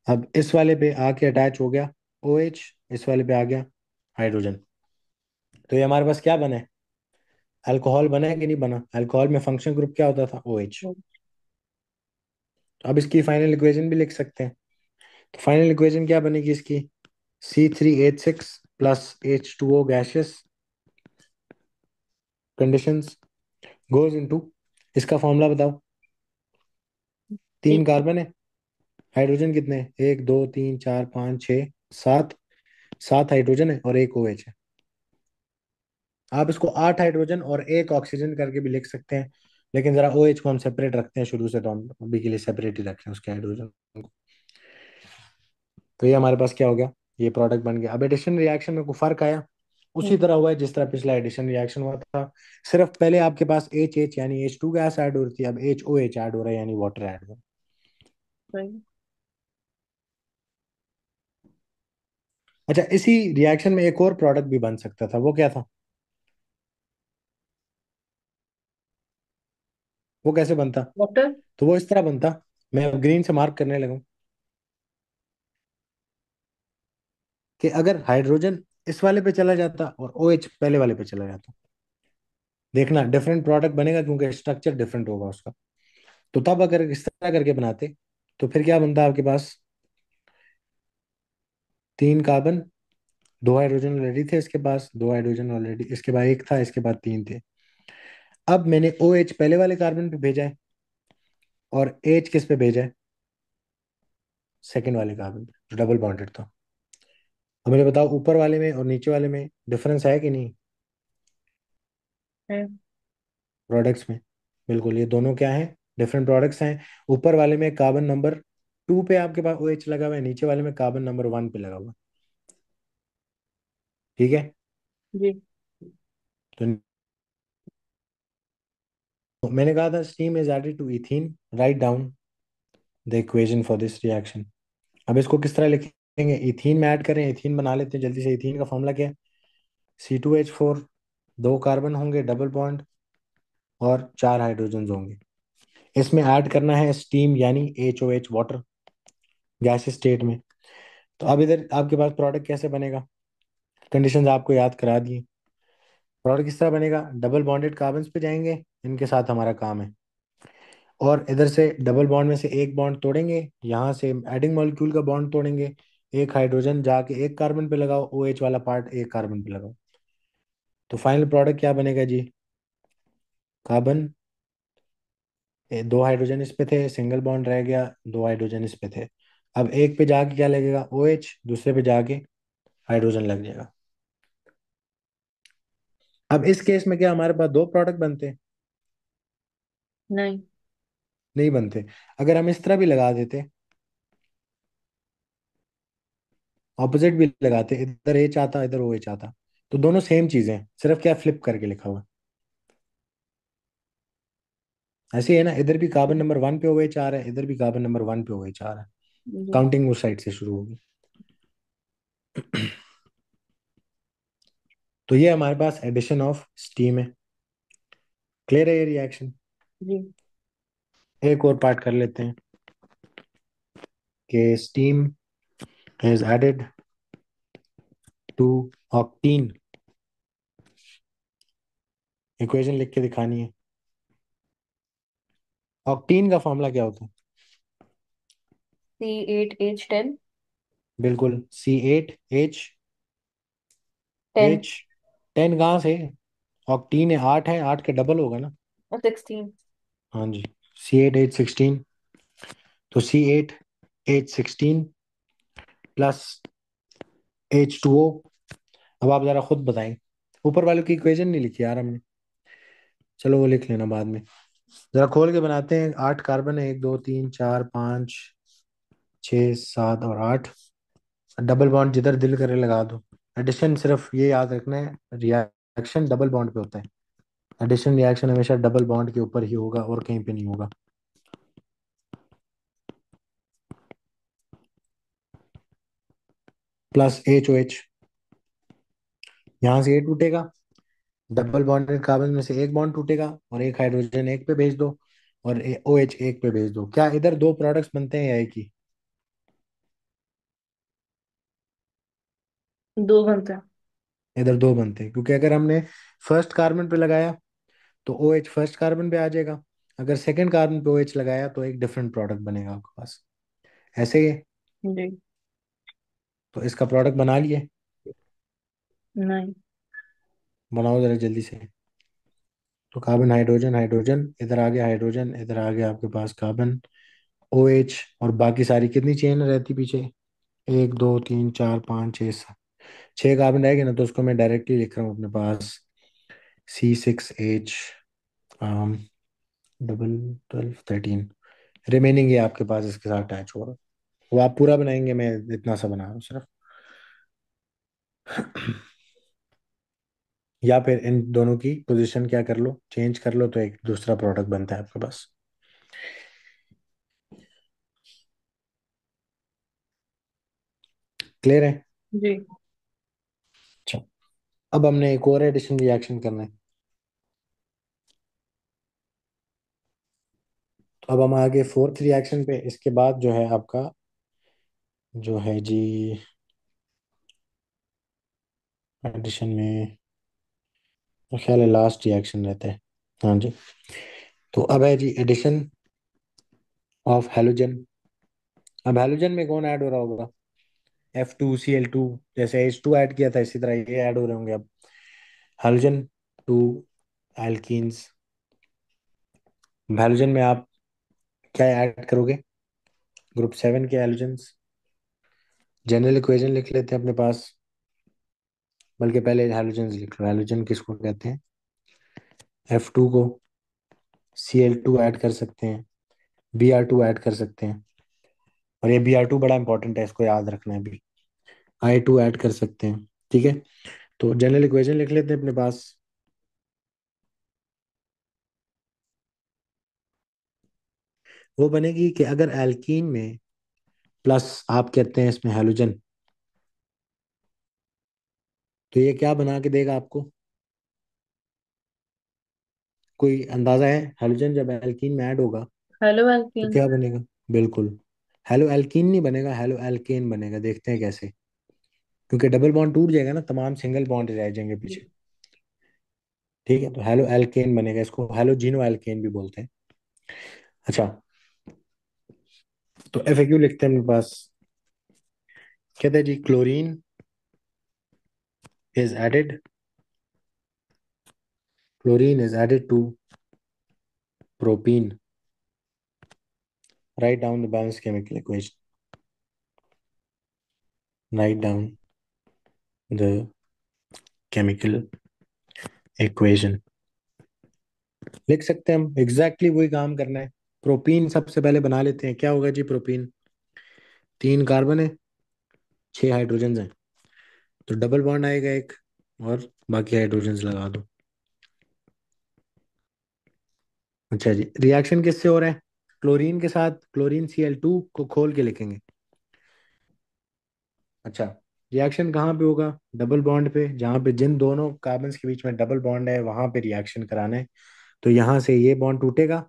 अब इस वाले पे आके अटैच हो गया OH, इस वाले पे आ गया हाइड्रोजन। तो ये हमारे पास क्या बना है? अल्कोहल बना है कि नहीं बना? अल्कोहल में फंक्शन ग्रुप क्या होता था? OH। तो अब इसकी फाइनल इक्वेशन भी लिख सकते हैं। तो फाइनल इक्वेशन क्या बनेगी इसकी? C3H6 plus H2O gases conditions goes into, इसका फॉर्मूला बताओ। तीन एक। कार्बन है, हाइड्रोजन कितने हैं? 1 2 3 4 5 6 7। 7 हाइड्रोजन है और एक OH है। आप इसको 8 हाइड्रोजन और एक ऑक्सीजन करके भी लिख सकते हैं, लेकिन जरा OH को हम सेपरेट रखते हैं शुरू से, तो हम अभी के लिए सेपरेट ही रख रहे हैं उसके हाइड्रोजन को। तो ये हमारे पास क्या हो गया? ये प्रोडक्ट बन गया। अब एडिशन रिएक्शन में कोई फर्क आया? उसी तरह हुआ है जिस तरह पिछला एडिशन रिएक्शन हुआ था, सिर्फ पहले आपके पास HH यानी H2 गैस ऐड हो रही थी, अब HOH ऐड हो रहा है यानी वाटर ऐड हो रहा है। अच्छा, इसी रिएक्शन में एक और प्रोडक्ट भी बन सकता था, वो क्या था? वो कैसे बनता? वाटर। तो वो इस तरह बनता, मैं अब ग्रीन से मार्क करने लगा, कि अगर हाइड्रोजन इस वाले पे चला जाता और OH पहले वाले पे चला जाता, देखना डिफरेंट प्रोडक्ट बनेगा क्योंकि स्ट्रक्चर डिफरेंट होगा उसका। तो तब अगर इस तरह करके बनाते तो फिर क्या बनता आपके पास, 3 कार्बन, 2 हाइड्रोजन ऑलरेडी थे इसके पास, 2 हाइड्रोजन ऑलरेडी इसके बाद एक था, इसके बाद 3 थे। अब मैंने ओ एच पहले वाले कार्बन पे भेजा है और एच किस पे भेजा है, सेकंड वाले कार्बन पे जो डबल बॉन्डेड था। अब मुझे बताओ ऊपर वाले में और नीचे वाले में डिफरेंस है कि नहीं, है। प्रोडक्ट्स में। बिल्कुल, ये दोनों क्या है, डिफरेंट प्रोडक्ट्स हैं। ऊपर वाले में कार्बन नंबर 2 पे आपके पास ओ एच लगा हुआ है, नीचे वाले में कार्बन नंबर 1 पे लगा हुआ है। ठीक है। जी। तो मैंने कहा था steam is added to ethene, write down the equation for this reaction. अब इसको किस तरह लिखेंगे, इथीन में ऐड करें, इथीन बना लेते हैं जल्दी से। इथीन का फॉर्मूला क्या है, C2H4, 2 कार्बन होंगे डबल बॉन्ड और 4 हाइड्रोजन होंगे। इसमें ऐड करना है स्टीम यानी HOH वाटर, गैस स्टेट में। तो अब इधर आपके पास प्रोडक्ट कैसे बनेगा, कंडीशंस आपको याद करा दिए। प्रोडक्ट किस तरह बनेगा, डबल बॉन्डेड कार्बन्स पे जाएंगे, इनके साथ हमारा काम है, और इधर से डबल बॉन्ड में से एक बॉन्ड तोड़ेंगे, यहाँ से एडिंग मॉलिक्यूल का बॉन्ड तोड़ेंगे, एक हाइड्रोजन जाके एक कार्बन पे लगाओ, ओ एच वाला पार्ट एक कार्बन पे लगाओ। तो फाइनल प्रोडक्ट क्या बनेगा जी, कार्बन, 2 हाइड्रोजन इस पे थे, सिंगल बॉन्ड रह गया, 2 हाइड्रोजन इस पे थे। अब एक पे जाके क्या लगेगा ओ एच, दूसरे पे जाके हाइड्रोजन लग जाएगा। अब इस केस में क्या हमारे पास दो प्रोडक्ट बनते हैं, नहीं। नहीं बनते। अगर हम इस तरह भी लगा देते, ऑपोजिट भी लगाते, इधर एच आता इधर ओ एच आता, तो दोनों सेम चीजें हैं, सिर्फ क्या फ्लिप करके लिखा हुआ है। ऐसे ही है ना, इधर भी कार्बन नंबर 1 पे ओ एच आ रहा है, इधर भी कार्बन नंबर 1 पे ओ एच आ रहा है। जी। काउंटिंग उस साइड से शुरू होगी। तो ये हमारे पास एडिशन ऑफ स्टीम है। क्लियर है ये रिएक्शन। जी। एक और पार्ट कर लेते हैं कि steam is added to octene. Equation लिख के दिखानी है। ऑक्टीन का फॉर्मूला क्या होता है, C8H10। बिल्कुल,10 C8H, 10 कहाँ से, ऑक्टीन है, 8 है, 8 के डबल होगा ना। और 16। हाँ जी, C8H16, तो C8H16 प्लस H2O। अब आप जरा खुद बताएं, ऊपर वालों की इक्वेशन नहीं लिखी यार हमने, चलो वो लिख लेना बाद में। जरा खोल के बनाते हैं, 8 कार्बन है, 1 2 3 4 5 6 7 और 8। डबल बॉन्ड जिधर दिल करे लगा दो। एडिशन सिर्फ ये याद रखना है, रिएक्शन डबल बॉन्ड पे होता है। एडिशन रिएक्शन हमेशा डबल बॉन्ड के ऊपर ही होगा और कहीं पे नहीं होगा। प्लस HOH, यहाँ से ये टूटेगा, डबल बॉन्डेड कार्बन में से एक बॉन्ड टूटेगा और एक हाइड्रोजन एक पे भेज दो, और ओ एच एक पे भेज दो। क्या इधर दो प्रोडक्ट्स बनते हैं या एक ही, दो बनता है। इधर दो बनते हैं, क्योंकि अगर हमने फर्स्ट कार्बन पे लगाया तो ओ एच फर्स्ट कार्बन पे आ जाएगा, अगर सेकंड कार्बन पे ओ एच लगाया तो एक डिफरेंट प्रोडक्ट बनेगा आपके पास। ऐसे ही है। जी। तो इसका प्रोडक्ट बना लिए, नहीं। बनाओ जरा जल्दी से। तो कार्बन हाइड्रोजन हाइड्रोजन, इधर आ गया हाइड्रोजन, इधर आ गया आपके पास कार्बन, ओ एच, और बाकी सारी कितनी चेन रहती पीछे, 1 2 3 4 5 6 7, 6 कार्बन रहेंगे ना, तो उसको मैं डायरेक्टली लिख रहा हूँ अपने पास, C6H, डबल 12 13। रिमेनिंग ये आपके पास इसके साथ अटैच होगा, वो आप पूरा बनाएंगे, मैं इतना सा बना रहा हूँ सिर्फ। या फिर इन दोनों की पोजीशन क्या कर लो, चेंज कर लो, तो एक दूसरा प्रोडक्ट बनता है आपके पास। क्लियर है। जी। अच्छा, अब हमने एक और एडिशन रिएक्शन करना है। तो अब हम आगे फोर्थ रिएक्शन पे, इसके बाद जो है आपका, जो है जी, एडिशन में मेरा ख्याल है लास्ट रिएक्शन रहता है। हाँ जी। तो अब है जी एडिशन ऑफ हेलोजन। अब हेलोजन में कौन ऐड हो रहा होगा? F2Cl2। जैसे H2 ऐड किया था इसी तरह ये ऐड हो रहे होंगे अब। Halogen to alkenes. हेलोजन में आप क्या ऐड करोगे? ग्रुप 7 के हेलोजन्स। जनरल इक्वेशन लिख लेते हैं अपने पास। बल्कि पहले हेलोजन्स लिख लो। हेलोजन किसको कहते हैं? F2 को Cl2 ऐड कर सकते हैं, Br2 ऐड कर सकते हैं। और ये Br2 बड़ा इंपॉर्टेंट है, इसको याद रखना है भी। I2 ऐड कर सकते हैं। ठीक है। तो जनरल इक्वेशन लिख लेते हैं अपने पास। वो बनेगी कि अगर एल्कीन में प्लस आप कहते हैं इसमें हेलोजन, तो ये क्या बना के देगा आपको? कोई अंदाजा है? हेलोजन जब एल्कीन में ऐड होगा हेलो तो एल्केन। क्या बनेगा? बिल्कुल। हेलो एल्कीन नहीं बनेगा, हेलो एल्केन बनेगा। देखते हैं कैसे। क्योंकि डबल बॉन्ड टूट जाएगा ना, तमाम सिंगल बॉन्ड रह जाएंगे पीछे। ठीक है। तो हेलो एल्केन बनेगा, इसको हेलोजिनो एल्केन भी बोलते हैं। अच्छा। तो एफएक्यू लिखते हैं अपने पास। कहते हैं जी chlorine is added, chlorine is added to propene. Write down the balance chemical equation. Write down the chemical equation. लिख सकते हैं हम, एग्जैक्टली वही काम करना है। प्रोपीन सबसे पहले बना लेते हैं। क्या होगा जी प्रोपीन? 3 कार्बन है, 6 हाइड्रोजन है। तो डबल बॉन्ड आएगा एक, और बाकी हाइड्रोजन लगा दो। अच्छा जी, रिएक्शन किससे हो रहा है? क्लोरीन के साथ क्लोरीन Cl2 को खोल के लिखेंगे। अच्छा। रिएक्शन कहाँ पे होगा? डबल बॉन्ड पे, जहाँ पे जिन दोनों कार्बन के बीच में डबल बॉन्ड है वहां पे रिएक्शन कराना है। तो यहाँ से ये बॉन्ड टूटेगा,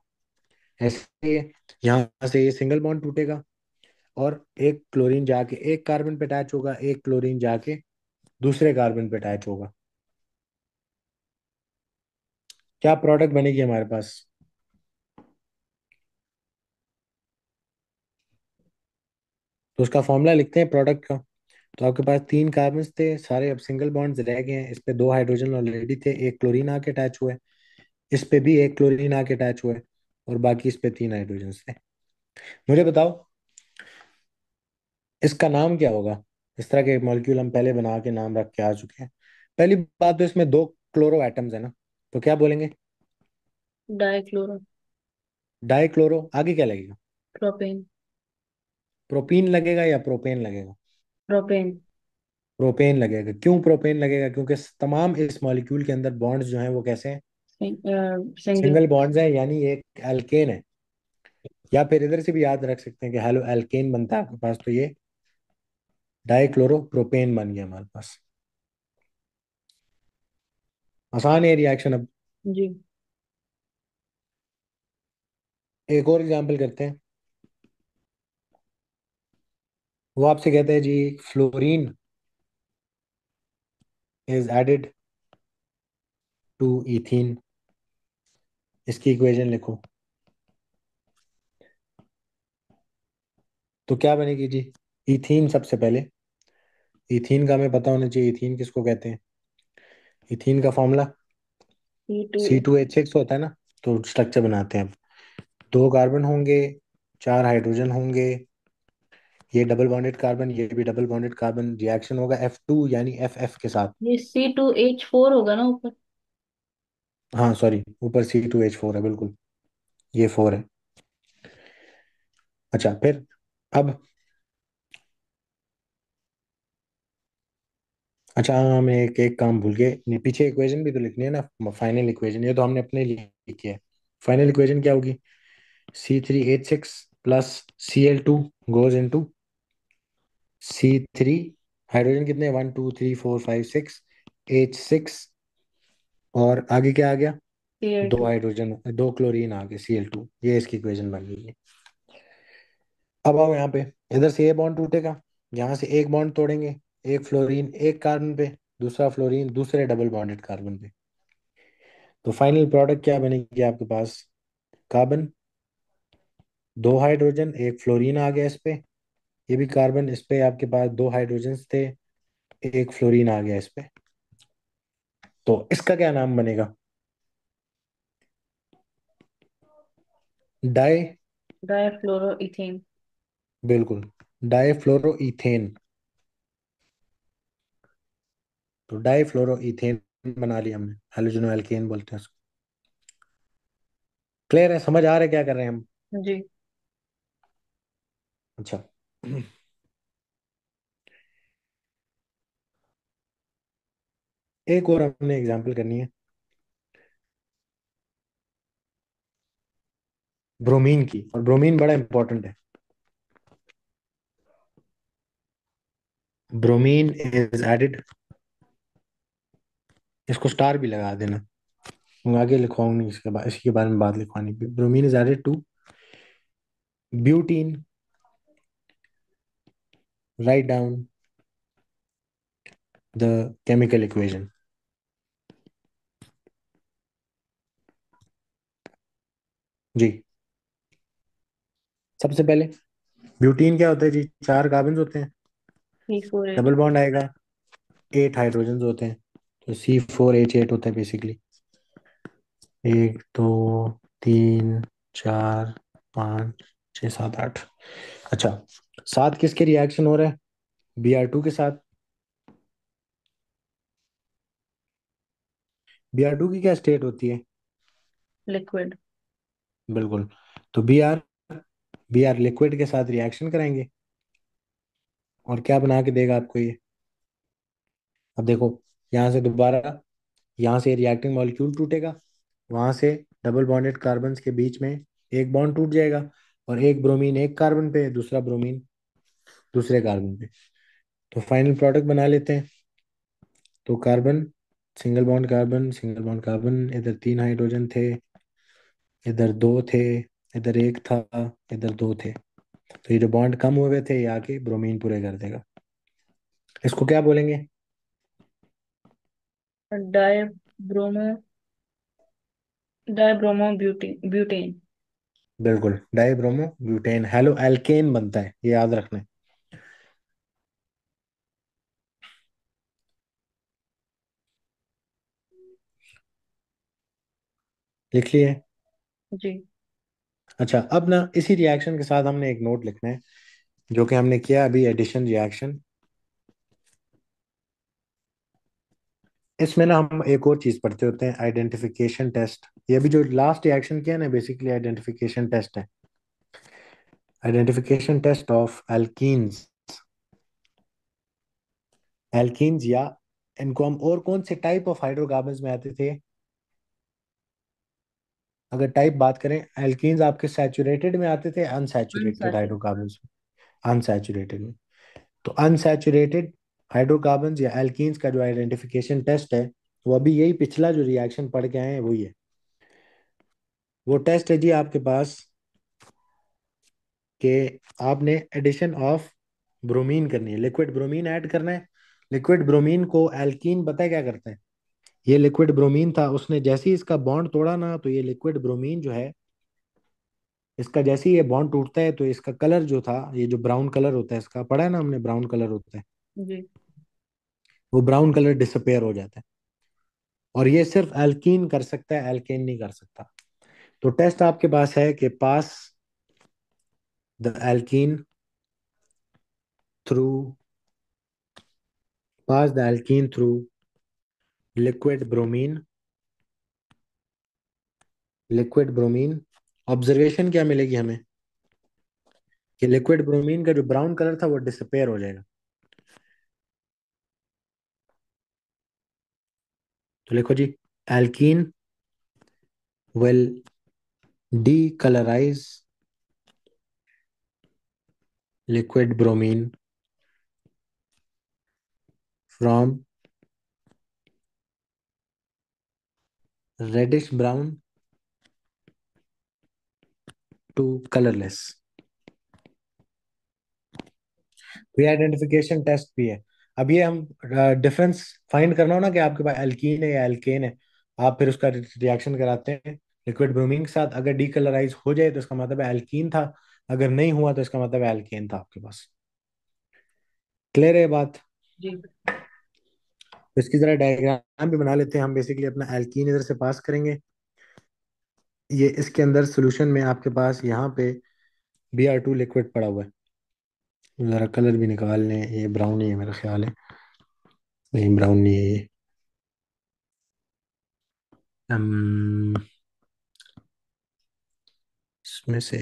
ऐसे यहाँ से ये सिंगल बॉन्ड टूटेगा, और एक क्लोरीन जाके एक कार्बन पे अटैच होगा, एक क्लोरीन जाके दूसरे कार्बन पे अटैच होगा। क्या प्रोडक्ट बनेगी हमारे पास? तो उसका फॉर्मूला लिखते हैं प्रोडक्ट का। तो आपके पास 3 कार्बन थे सारे, अब सिंगल बॉन्ड्स रह गए हैं। इस पे 2 हाइड्रोजन ऑलरेडी थे, एक क्लोरीन आके अटैच हुआ है। इस पे भी एक क्लोरीन आके अटैच हुआ है, और बाकी इस पे 3 हाइड्रोजन थे। मुझे बताओ इसका नाम क्या होगा? इस तरह के मॉलिक्यूल हम पहले बना के नाम रख के आ चुके हैं। पहली बात तो इसमें 2 क्लोरो एटम्स है ना, तो क्या बोलेंगे? Dichloro dichloro. आगे क्या लगेगा? प्रोपेन। प्रोपीन लगेगा या प्रोपेन लगेगा? प्रोपेन। प्रोपेन लगेगा। क्यों प्रोपेन लगेगा? क्योंकि तमाम इस मॉलिक्यूल के अंदर बॉन्ड्स जो हैं वो कैसे हैं? सिंगल। सिंगल बॉन्ड्स हैं, यानी एक एल्केन है। या फिर इधर से भी याद रख सकते हैं कि हेलो एल्केन बनता है आपके पास, तो ये डाइक्लोरो प्रोपेन बन गया हमारे पास। आसान है रिएक्शन। अब जी। एक और एग्जांपल करते हैं। वो आपसे कहते हैं जी fluorine is added to ethene. इसकी इक्वेशन लिखो। तो क्या बनेगी जी? इथीन सबसे पहले। इथीन का हमें पता होना चाहिए, इथीन किसको कहते हैं? इथीन का फॉर्मूला C2। C2H6 होता है ना। तो स्ट्रक्चर बनाते हैं अब। 2 कार्बन होंगे, 4 हाइड्रोजन होंगे। ये डबल बॉन्डेड कार्बन, ये भी डबल बॉन्डेड कार्बन। रिएक्शन होगा F2 यानी FF के साथ। ये C2H4 होगा ना ऊपर। हाँ सॉरी, ऊपर C2H4 है बिल्कुल, ये 4 है। अच्छा फिर अब, अच्छा हाँ, मैं एक एक काम भूल गए। नहीं, पीछे इक्वेशन भी तो लिखनी है ना, फाइनल इक्वेशन। ये तो हमने अपने लिए लिखी है। फाइनल इक्वेशन क्या होगी? C3H6 plus Cl2 goes into C3। Hydrogen कितने? 1 2 3 4 5 6। H6, और आगे क्या आ गया? दो Cl2। हाइड्रोजन, 2 क्लोरीन आ गए, Cl2। ये इसकी इक्वेशन बन गई है। अब आओ यहाँ पे। इधर से ये बॉन्ड टूटेगा, यहाँ से एक बॉन्ड तोड़ेंगे। एक फ्लोरीन एक कार्बन पे, दूसरा फ्लोरीन दूसरे डबल बॉन्डेड कार्बन पे। तो फाइनल प्रोडक्ट क्या बनेगी आपके पास? कार्बन, दो हाइड्रोजन, एक फ्लोरीन आ गया इस पे। ये भी कार्बन, इस पे आपके पास दो हाइड्रोजन थे, एक फ्लोरीन आ गया इस पे। तो इसका क्या नाम बनेगा? डाई, डाइफ्लोरोइथेन। बिल्कुल, डाई इथेन। तो डाई इथेन बना लिया हमने, हेलोजन एल्केन बोलते हैं उसको। क्लियर है? समझ आ रहा है क्या कर रहे हैं हम? जी। अच्छा। एक और हमने एग्जांपल करनी है, ब्रोमीन की। और ब्रोमीन बड़ा इंपॉर्टेंट है। ब्रोमीन इज एडिड, इसको स्टार भी लगा देना, मैं आगे लिखवाऊंगी नहीं, इसके बाद इसके बारे में बात लिखवानी। Bromine is added to butene, write down the chemical equation. जी, सबसे पहले ब्यूटीन क्या होता है जी? चार कार्बन होते हैं, 348। डबल बॉन्ड आएगा, एट हाइड्रोजन होते हैं, तो C4H8 होता है बेसिकली। एक, दो, तीन, चार, पाँच, छः, सात, आठ। अच्छा, सात किसके रिएक्शन हो रहा है? Br2 के साथ। Br2 की क्या स्टेट होती है? लिक्विड। बिल्कुल। तो बी आर लिक्विड के साथ रिएक्शन कराएंगे, और क्या बना के देगा आपको ये? अब देखो, यहाँ से दोबारा, यहाँ से रिएक्टिंग मॉलिक्यूल टूटेगा, वहां से डबल बॉन्डेड कार्बन के बीच में एक बॉन्ड टूट जाएगा, और एक ब्रोमीन एक कार्बन पे, दूसरा ब्रोमीन दूसरे कार्बन पे। तो फाइनल प्रोडक्ट बना लेते हैं। तो कार्बन, सिंगल बॉन्ड कार्बन, इधर तीन हाइड्रोजन थे, इधर दो थे, इधर एक था, इधर दो थे। तो ये जो बॉन्ड कम हुए थे, ये आके ब्रोमीन पूरे कर देगा। इसको क्या बोलेंगे? Dibromo dibromo butane. बिल्कुल, डाइब्रोमो ब्यूटेन, हेलो एल्केन बनता है, ये याद रखना है। लिख लिए? जी। अच्छा, अब ना इसी रिएक्शन के साथ हमने एक नोट लिखना है, जो कि हमने किया अभी, एडिशन रिएक्शन। इसमें ना हम एक और चीज पढ़ते होते हैं, आइडेंटिफिकेशन टेस्ट। ये भी जो लास्ट रिएक्शन किया ना, बेसिकली आइडेंटिफिकेशन टेस्ट है। Identification test of alkenes. Alkenes, या इनको हम और कौन से टाइप ऑफ हाइड्रोकार्बन्स में आते थे? अगर टाइप बात करें, एल्कीन्स आपके सैचुरेटेड में आते थे, अनसैचुरेटेड अनसैचुरेटेड। हाइड्रोकार्बन्स में? अनसैचुरेटेड में। तो अनसैचुरेटेड हाइड्रोकार्बन्स या एल्कीन्स का जो आइडेंटिफिकेशन टेस्ट है, वो अभी यही पिछला जो रिएक्शन पढ़ के आए हैं वही है। वो टेस्ट है जी आपके पास, कि आपने एडिशन ऑफ ब्रोमीन करनी है, लिक्विड ब्रोमीन ऐड करना है। लिक्विड ब्रोमीन को एल्कीन पता है क्या करता है? ये लिक्विड ब्रोमीन था, उसने जैसे ही इसका बॉन्ड तोड़ा ना, तो ये लिक्विड ब्रोमीन जो है, इसका जैसे ही ये बॉन्ड टूटता है, तो इसका कलर जो था, ये जो ब्राउन कलर होता है इसका, पढ़ा है ना हमने, ब्राउन कलर होता है, जी। वो ब्राउन कलर डिसअपेयर हो जाता है। और ये सिर्फ एल्कीन कर सकता है, एल्केन नहीं कर सकता। तो टेस्ट आपके पास है कि the alkene through pass the alkene through liquid bromine. Liquid bromine, observation क्या मिलेगी हमें? कि लिक्विड ब्रोमीन का जो ब्राउन कलर था वो डिसअपेयर हो जाएगा। तो लिखो जी, alkene will decolourise liquid bromine from reddish brown to colourless. तो ये आइडेंटिफिकेशन टेस्ट भी है। अब ये हम डिफरेंस फाइंड करना हो ना, कि आपके पास एल्कीन है या एल्केन है, आप फिर उसका रिएक्शन कराते हैं लिक्विड ब्रोमीन के साथ। अगर डीकलराइज हो जाए तो इसका मतलब है एल्कीन था, अगर नहीं हुआ तो इसका मतलब है एल्केन था आपके पास। क्लियर है ये बात? जी। तो इसकी जरा डायग्राम भी बना लेते हैं हम। बेसिकली अपना एल्कीन इधर से पास करेंगे, ये इसके अंदर सोल्यूशन में आपके पास यहाँ पे Br2 लिक्विड पड़ा हुआ है। जरा कलर भी निकाल लें, ये ब्राउन ही है मेरा ख्याल है। नहीं, ब्राउन नहीं है ये। हम इसमें से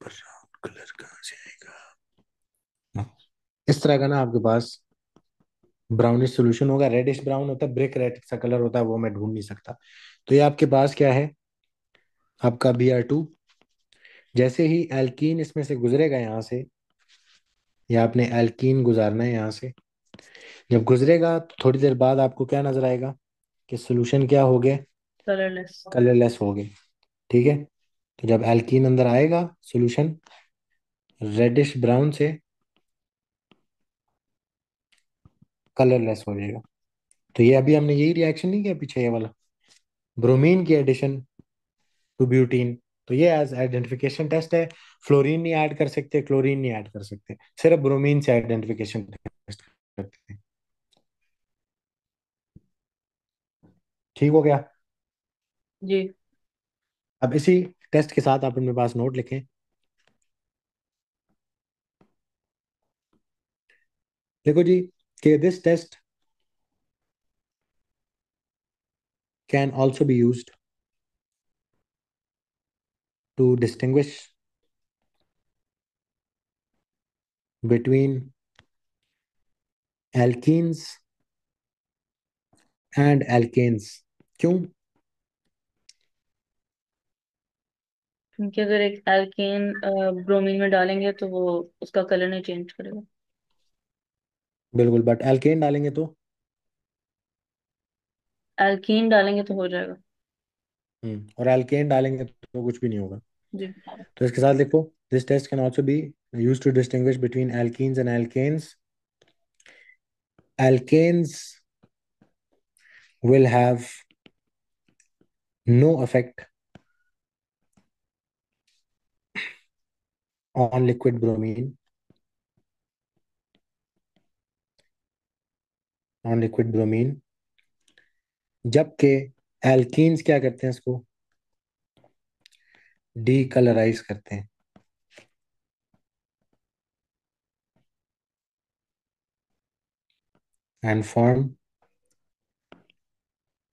ब्राउन कलर कहाँ से आएगा? हाँ, इस तरह का ना आपके पास ब्राउनिश सोल्यूशन होगा। रेडिश ब्राउन होता है, ब्रिक रेड सा कलर होता है, वो मैं ढूंढ नहीं सकता। तो ये आपके पास क्या है, आपका Br2। जैसे ही एल्कीन इसमें से गुजरेगा यहाँ से, या आपने एल्कीन गुजारना है यहाँ से, जब गुजरेगा तो थोड़ी देर बाद आपको क्या नजर आएगा कि सोल्यूशन क्या हो गया, कलरलेस। कलरलेस हो गए। ठीक है, तो जब एल्कीन अंदर आएगा सोल्यूशन रेडिश ब्राउन से कलरलेस हो जाएगा। तो ये अभी हमने यही रिएक्शन नहीं किया पीछे, ये वाला ब्रोमीन की एडिशन टू ब्यूटीन। तो ये एज आइडेंटिफिकेशन टेस्ट है। फ्लोरीन नहीं ऐड कर सकते, क्लोरीन नहीं ऐड कर सकते, सिर्फ ब्रोमीन से आइडेंटिफिकेशन टेस्ट करते हैं। ठीक हो गया? जी। अब इसी टेस्ट के साथ आप अपने पास नोट लिखें। देखो जी, कि this test can also be used to distinguish between alkenes and alkanes. क्यों? क्योंकि अगर एक एल्केन ब्रोमीन में डालेंगे तो वो उसका कलर नहीं चेंज करेगा। बिल्कुल, बट एल्केन डालेंगे तो एल्कीन डालेंगे तो हो जाएगा। और एल्केन डालेंगे तो कुछ भी नहीं होगा। जी। तो इसके साथ लिखो, this test can also be use to distinguish between alkenes and alkanes. Alkanes will have no effect on liquid bromine, on liquid bromine, जबकि एल्कीन्स क्या करते हैं, इसको डीकलराइज करते हैं and form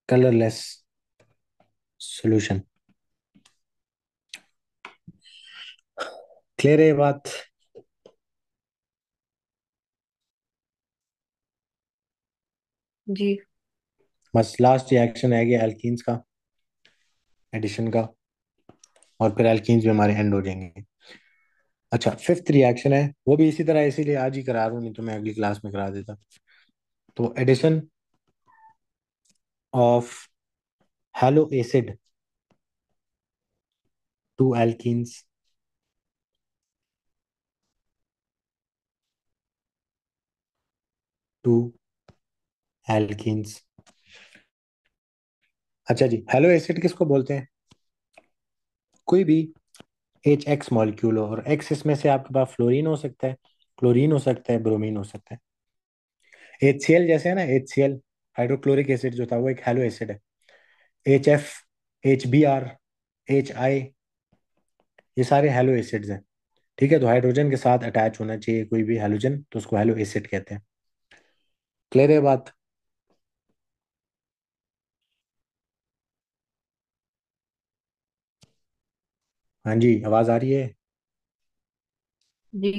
colourless solution. Clear है ये बात? जी। बस लास्ट रिएक्शन है गया एल्कीन्स का, एडिशन का, और फिर एल्कीन्स भी हमारे एंड हो जाएंगे। अच्छा, फिफ्थ रिएक्शन है, वो भी इसी तरह, इसीलिए आज ही करा रहा हूँ, नहीं तो मैं अगली क्लास में करा देता। तो addition of halo acid to alkenes to alkenes. अच्छा जी, हेलो एसिड किसको बोलते हैं? कोई भी एच एक्स मॉलिक्यूल हो, और एक्स इसमें से आपके पास फ्लोरीन हो सकता है, क्लोरीन हो सकता है, ब्रोमीन हो सकता है। HCl जैसे है ना, HCl हाइड्रोक्लोरिक एसिड जो था वो एक हेलो एसिड है। HF, HBr, HI, ये सारे हेलो एसिड्स हैं। ठीक है, तो हाइड्रोजन के साथ अटैच होना चाहिए कोई भी हेलोजन, तो उसको हेलो एसिड कहते हैं। क्लियर है बात? हाँ जी, आवाज आ रही है? जी।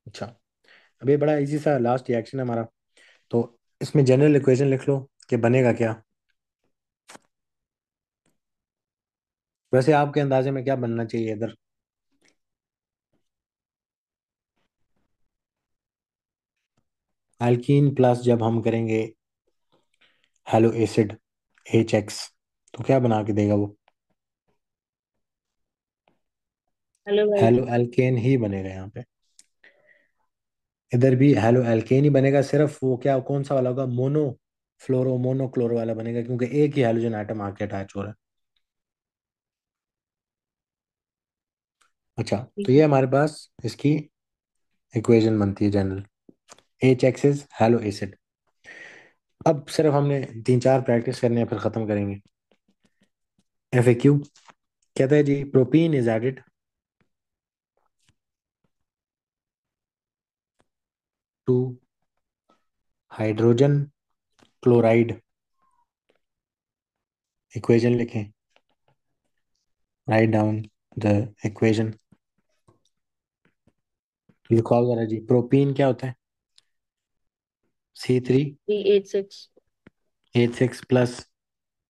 अच्छा, अब ये बड़ा इजी सा लास्ट रिएक्शन है हमारा। तो इसमें जनरल इक्वेशन लिख लो कि बनेगा क्या। वैसे आपके अंदाजे में क्या बनना चाहिए इधर? एल्कीन प्लस जब हम करेंगे हेलो एसिड HX, तो क्या बना के देगा वो? हेलो भाई। हेलो एल्केन ही बनेगा यहाँ पे। इधर भी हेलो एल्केन ही बनेगा, सिर्फ वो क्या, कौन सा वाला होगा, मोनो फ्लोरो मोनोक्लोरो वाला बनेगा, क्योंकि एक ही हाइड्रोजन आइटम आके अटैच हो रहा है। अच्छा, तो ठीक ये है। हमारे पास इसकी इक्वेशन बनती है general. H x is hello acid. अब सिर्फ हमने 3-4 प्रैक्टिस करने हैं, फिर खत्म करेंगे। एफ ए क्यू कहता है जी, propene is added to hydrogen chloride. Equation लिखें, राइट डाउन द इक्वेशन। लिखो आप जरा जी, प्रोपीन क्या होता है? C8H6। C3H6 plus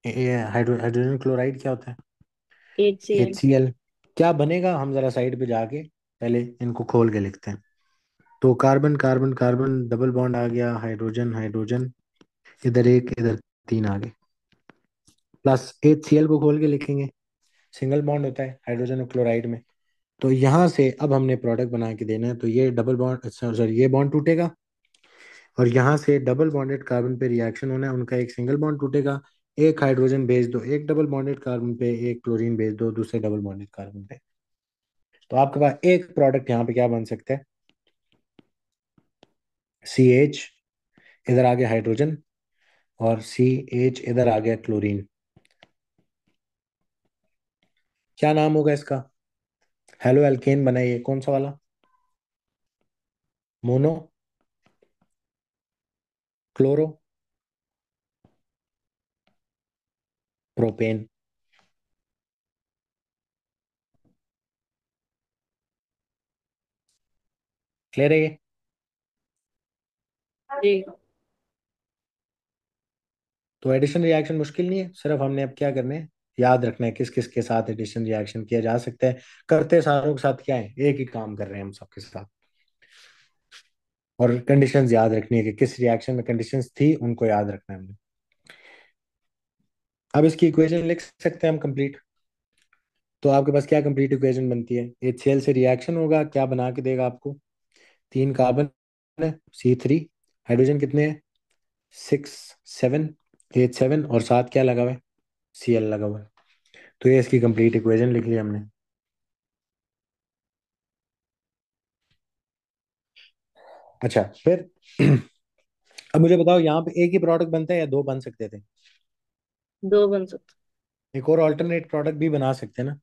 hydrogen chloride क्या होता है? HCl। HCl। क्या बनेगा हम जरा साइड पे जाके पहले इनको खोल के लिखते हैं। तो carbon carbon carbon double bond आ गया, हाइड्रोजन हाइड्रोजन, इधर एक इधर तीन आ गए, प्लस HCl को खोल के लिखेंगे। सिंगल बॉन्ड होता है हाइड्रोजन और क्लोराइड में। तो यहाँ से अब हमने प्रोडक्ट बना के देना है, तो ये डबल बॉन्ड, सॉरी, ये बॉन्ड टूटेगा और यहाँ से डबल बॉन्डेड कार्बन पे रिएक्शन होना है, उनका एक सिंगल बॉन्ड टूटेगा। एक हाइड्रोजन भेज दो एक डबल बॉन्डेड कार्बन पे, एक क्लोरीन भेज दो दूसरे डबल बॉन्डेड कार्बन पे। तो आपके पास एक प्रोडक्ट यहाँ पे क्या बन सकता है? CH, इधर आ गया हाइड्रोजन, और CH इधर आ गया क्लोरीन। क्या नाम होगा इसका? हेलो एल्केन बनाइए, कौन सा वाला? Mono, chloro, propane. क्लियर है ये? जी। तो एडिशन रिएक्शन मुश्किल नहीं है, सिर्फ हमने अब क्या करना है, याद रखना है किस किस के साथ एडिशन रिएक्शन किया जा सकता है। करते सारों के साथ क्या है, एक ही काम कर रहे हैं हम सबके साथ। और कंडीशंस याद रखनी है कि किस रिएक्शन में कंडीशंस थी, उनको याद रखना है हमने। अब इसकी इक्वेशन लिख सकते हैं हम कंप्लीट। तो आपके पास क्या कंप्लीट इक्वेशन बनती है? HCl से रिएक्शन होगा, क्या बना के देगा आपको? 3 कार्बन है, C3, हाइड्रोजन कितने हैं? 6 7 H7, और साथ क्या लगा हुआ है? Cl लगा हुआ है। तो ये इसकी कंप्लीट इक्वेशन लिख ली हमने। अच्छा, फिर अब मुझे बताओ, यहाँ पे एक ही प्रोडक्ट बनता है या दो बन सकते थे? दो बन सकते। एक और अल्टरनेट प्रोडक्ट भी बना सकते हैं ना।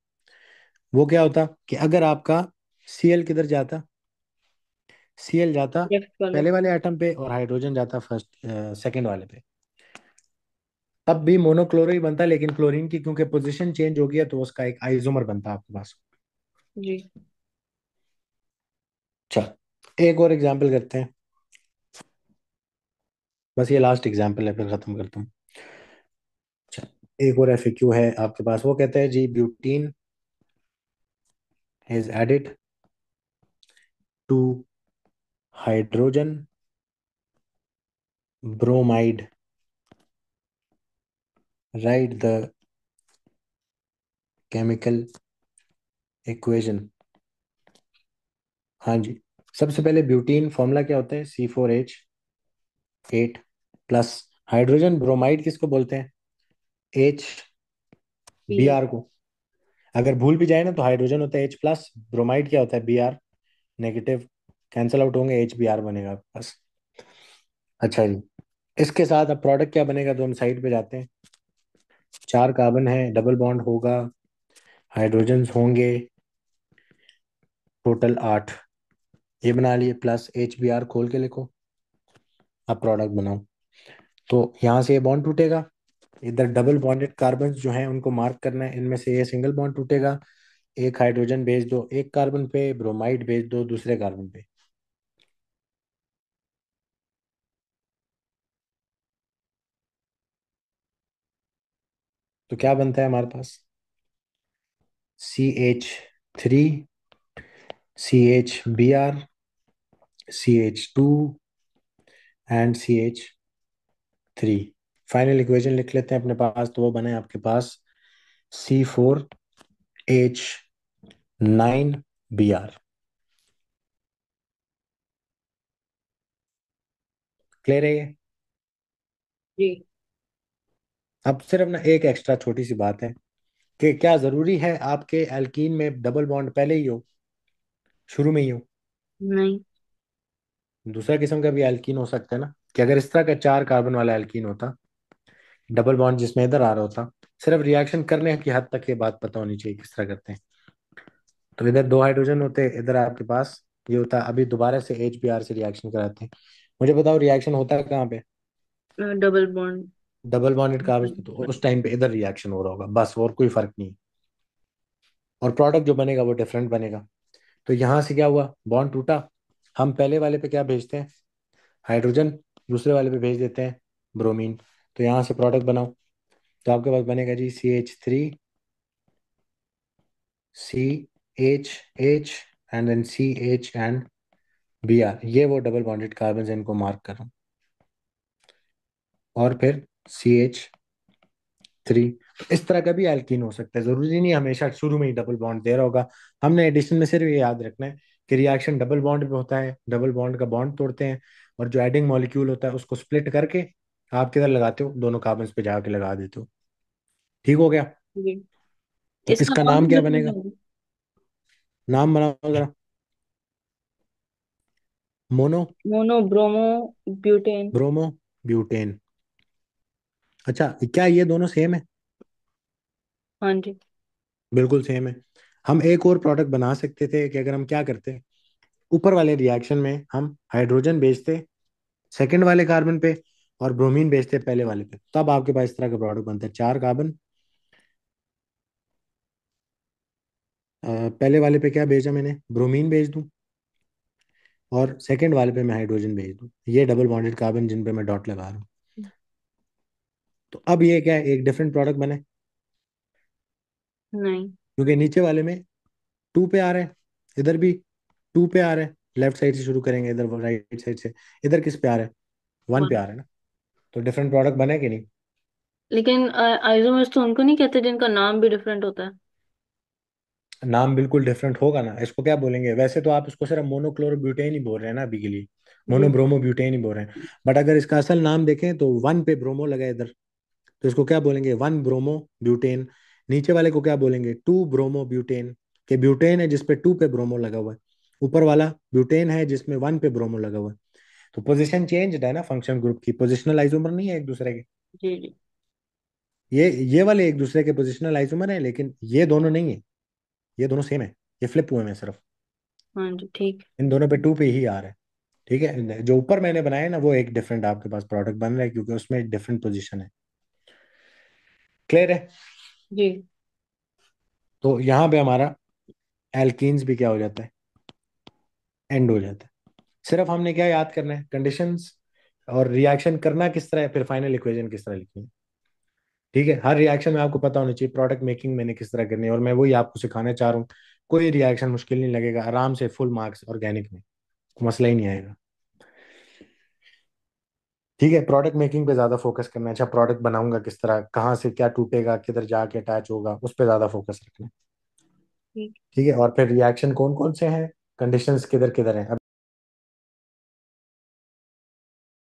वो क्या होता कि अगर आपका Cl किधर जाता? Cl जाता लेफ्ट वाले। पहले वाले एटम पे और हाइड्रोजन जाता फर्स्ट सेकंड वाले पे। तब भी मोनोक्लोरो ही बनता, लेकिन क्लोरीन की क्योंकि पोजीशन चेंज हो गया, तो उसका एक आइसोमर बनता आपके पास। जी। अच्छा, एक और एग्जांपल करते हैं, बस ये लास्ट एग्जांपल है, फिर खत्म करता हूँ। अच्छा, एक और FAQ है आपके पास, वो कहता है जी, butene is added to hydrogen bromide, write the chemical equation. हाँ जी, सबसे पहले ब्यूटीन फॉर्मूला क्या होता है? C4H8 प्लस, हाइड्रोजन ब्रोमाइड किसको बोलते हैं? H B Cl। आर को। अगर भूल भी जाए ना, तो हाइड्रोजन होता है H प्लस, ब्रोमाइड क्या होता है? Br negative. कैंसिल आउट होंगे, HBr बनेगा आपके पास। अच्छा जी, इसके साथ अब प्रोडक्ट क्या बनेगा, तो हम साइड पे जाते हैं। 4 कार्बन है, डबल बॉन्ड होगा, हाइड्रोजन होंगे, टोटल 8। ये बना लिए, प्लस HBr खोल के लिखो। अब प्रोडक्ट बनाओ। तो यहाँ से ये बॉन्ड टूटेगा, इधर डबल बॉन्डेड कार्बन जो हैं उनको मार्क करना है, इनमें से ये सिंगल बॉन्ड टूटेगा। एक हाइड्रोजन भेज दो एक कार्बन पे, ब्रोमाइड भेज दो दूसरे कार्बन पे। तो क्या बनता है हमारे पास? CH3, CHBr, CH2 and CH3। Final equation लिख लेते हैं अपने पास, तो वो बने आपके पास C4H9Br। क्लियर है ये? जी। अब सिर्फ ना एक एक्स्ट्रा छोटी सी बात है कि क्या जरूरी है आपके एल्कीन में डबल बॉन्ड पहले ही हो, शुरू में ही हो? नहीं। दूसरा किस्म का भी एल्कीन हो सकता है ना, कि अगर इस तरह का 4 कार्बन वाला एल्कीन होता, डबल बॉन्ड जिसमें इधर आ रहा होता, सिर्फ रिएक्शन करने की हद तक ये बात पता होनी चाहिए किस तरह करते हैं। तो इधर 2 हाइड्रोजन होते, इधर आपके पास ये होता, अभी दोबारा से HBr से रिएक्शन कराते हैं। मुझे बताओ रिएक्शन होता है कहाँ पे? Double bond. Double bonded carbon पे। तो उस टाइम पे इधर रिएक्शन हो रहा होगा बस, और कोई फर्क नहीं। और प्रोडक्ट जो बनेगा वो डिफरेंट बनेगा। तो यहाँ से क्या हुआ, बॉन्ड टूटा। हम पहले वाले पे क्या भेजते हैं, हाइड्रोजन। दूसरे वाले पे भेज देते हैं ब्रोमीन। तो यहाँ से प्रोडक्ट बनाओ। तो आपके पास बनेगा जी CH3, CH and then CH and Br। ये वो डबल बॉन्डेड कार्बन है, इनको मार्क कर रहा हूँ। और फिर CH3। इस तरह का भी एल्कीन हो सकता है, जरूरी नहीं हमेशा शुरू में ही डबल बॉन्ड दे रहा होगा। हमने एडिशन में सिर्फ ये याद रखना है कि रिएक्शन डबल बॉन्ड पे होता है, डबल बॉन्ड का बॉन्ड तोड़ते हैं, और जो एडिंग मॉलिक्यूल होता है उसको स्प्लिट करके आप किधर लगाते हो, दोनों कार्बन पे जाके लगा देते हो। ठीक हो गया। जी। तो इसका इसका नाम नाम भी क्या डिफरेंट बनेगा? होगा। नाम बनाओ जरा। Mono mono bromo butane. Bromo butane. अच्छा, क्या ये दोनों सेम है? हाँ जी। बिल्कुल सेम है। हम एक और प्रोडक्ट बना सकते थे कि अगर हम क्या करते, ऊपर वाले रिएक्शन में हम हाइड्रोजन भेजते सेकंड वाले कार्बन पे, और ब्रोमीन भेजते पहले वाले पे, तब आपके पास इस तरह का प्रोडक्ट बनता है। 4 कार्बन, पहले वाले पे क्या भेजा मैंने, ब्रोमीन भेज दूं, और सेकंड वाले पे मैं हाइड्रोजन भेज दूं। ये डबल बॉन्डेड कार्बन जिन पे मैं डॉट लगा रहा हूँ। तो अब ये क्या है, एक डिफरेंट प्रोडक्ट बने, नहीं। क्योंकि नीचे वाले में 2 पे आ रहे हैं, इधर भी 2 पे आ रहे हैं। लेफ्ट साइड से शुरू करेंगे, इधर राइट साइड से। इधर किस पे आ रहे हैं, 1 पे वन। आ रहे हैं ना। तो डिफरेंट प्रोडक्ट बने कि नहीं? लेकिन आइसोमर्स तो उनको नहीं कहते जिनका नाम भी डिफरेंट होता है। नाम बिल्कुल डिफरेंट होगा ना, इसको क्या बोलेंगे? वैसे तो आप इसको सिर्फ मोनोक्लोरोब्यूटेन ही बोल रहे हैं ना अभी के लिए, जी। मोनोब्रोमोब्यूटेन ही बोल रहे हैं। बट अगर इसका असल नाम देखें तो 1 पे ब्रोमो लगा है इधर, तो इसको क्या बोलेंगे, 1 ब्रोमो ब्यूटेन। नीचे वाले को क्या बोलेंगे, 2 ब्रोमो ब्यूटेन। के ब्यूटेन है जिसपे 2 पे ब्रोमो लगा हुआ है, ऊपर वाला ब्यूटेन है जिसमें 1 पे ब्रोमो लगा हुआ है। तो पोजीशन चेंज है ना, फंक्शन ग्रुप की पोजिशनल आइसोमर नहीं है एक दूसरे के। जी। जी। ये वाले एक दूसरे के पोजिशनल आइसोमर है, लेकिन ये दोनों नहीं है। ये दोनों सेम है, ये फ्लिप हुए हैं सिर्फ। हाँ जी, ठीक। इन दोनों पे 2 पे ही आ रहा है। ठीक है, जो ऊपर मैंने बनाया है ना, वो एक डिफरेंट आपके पास प्रोडक्ट बन रहा है, क्योंकि उसमें एक डिफरेंट पोजीशन है। क्लियर है? जी। तो यहाँ पे हमारा एल्कीन्स भी क्या हो जाता है, एंड हो जाता है। सिर्फ हमने क्या याद करना है, कंडीशंस, और रिएक्शन करना किस तरह है, फिर फाइनल इक्वेशन किस तरह लिखनी है। ठीक है, हर रिएक्शन में आपको पता होना चाहिए प्रोडक्ट मेकिंग मैंने किस तरह करनी है, और मैं वही आपको सिखाना चाह रहा हूँ। कोई रिएक्शन मुश्किल नहीं लगेगा, आराम से फुल मार्क्स ऑर्गेनिक में, मसला ही नहीं आएगा। ठीक है, प्रोडक्ट मेकिंग पे ज्यादा फोकस करना है। अच्छा, प्रोडक्ट बनाऊंगा किस तरह, कहाँ से क्या टूटेगा, किधर जाके अटैच होगा, उस पर ज्यादा फोकस रखना है। ठीक। ठीक है, और फिर रिएक्शन कौन कौन से हैं, कंडीशंस किधर किधर हैं।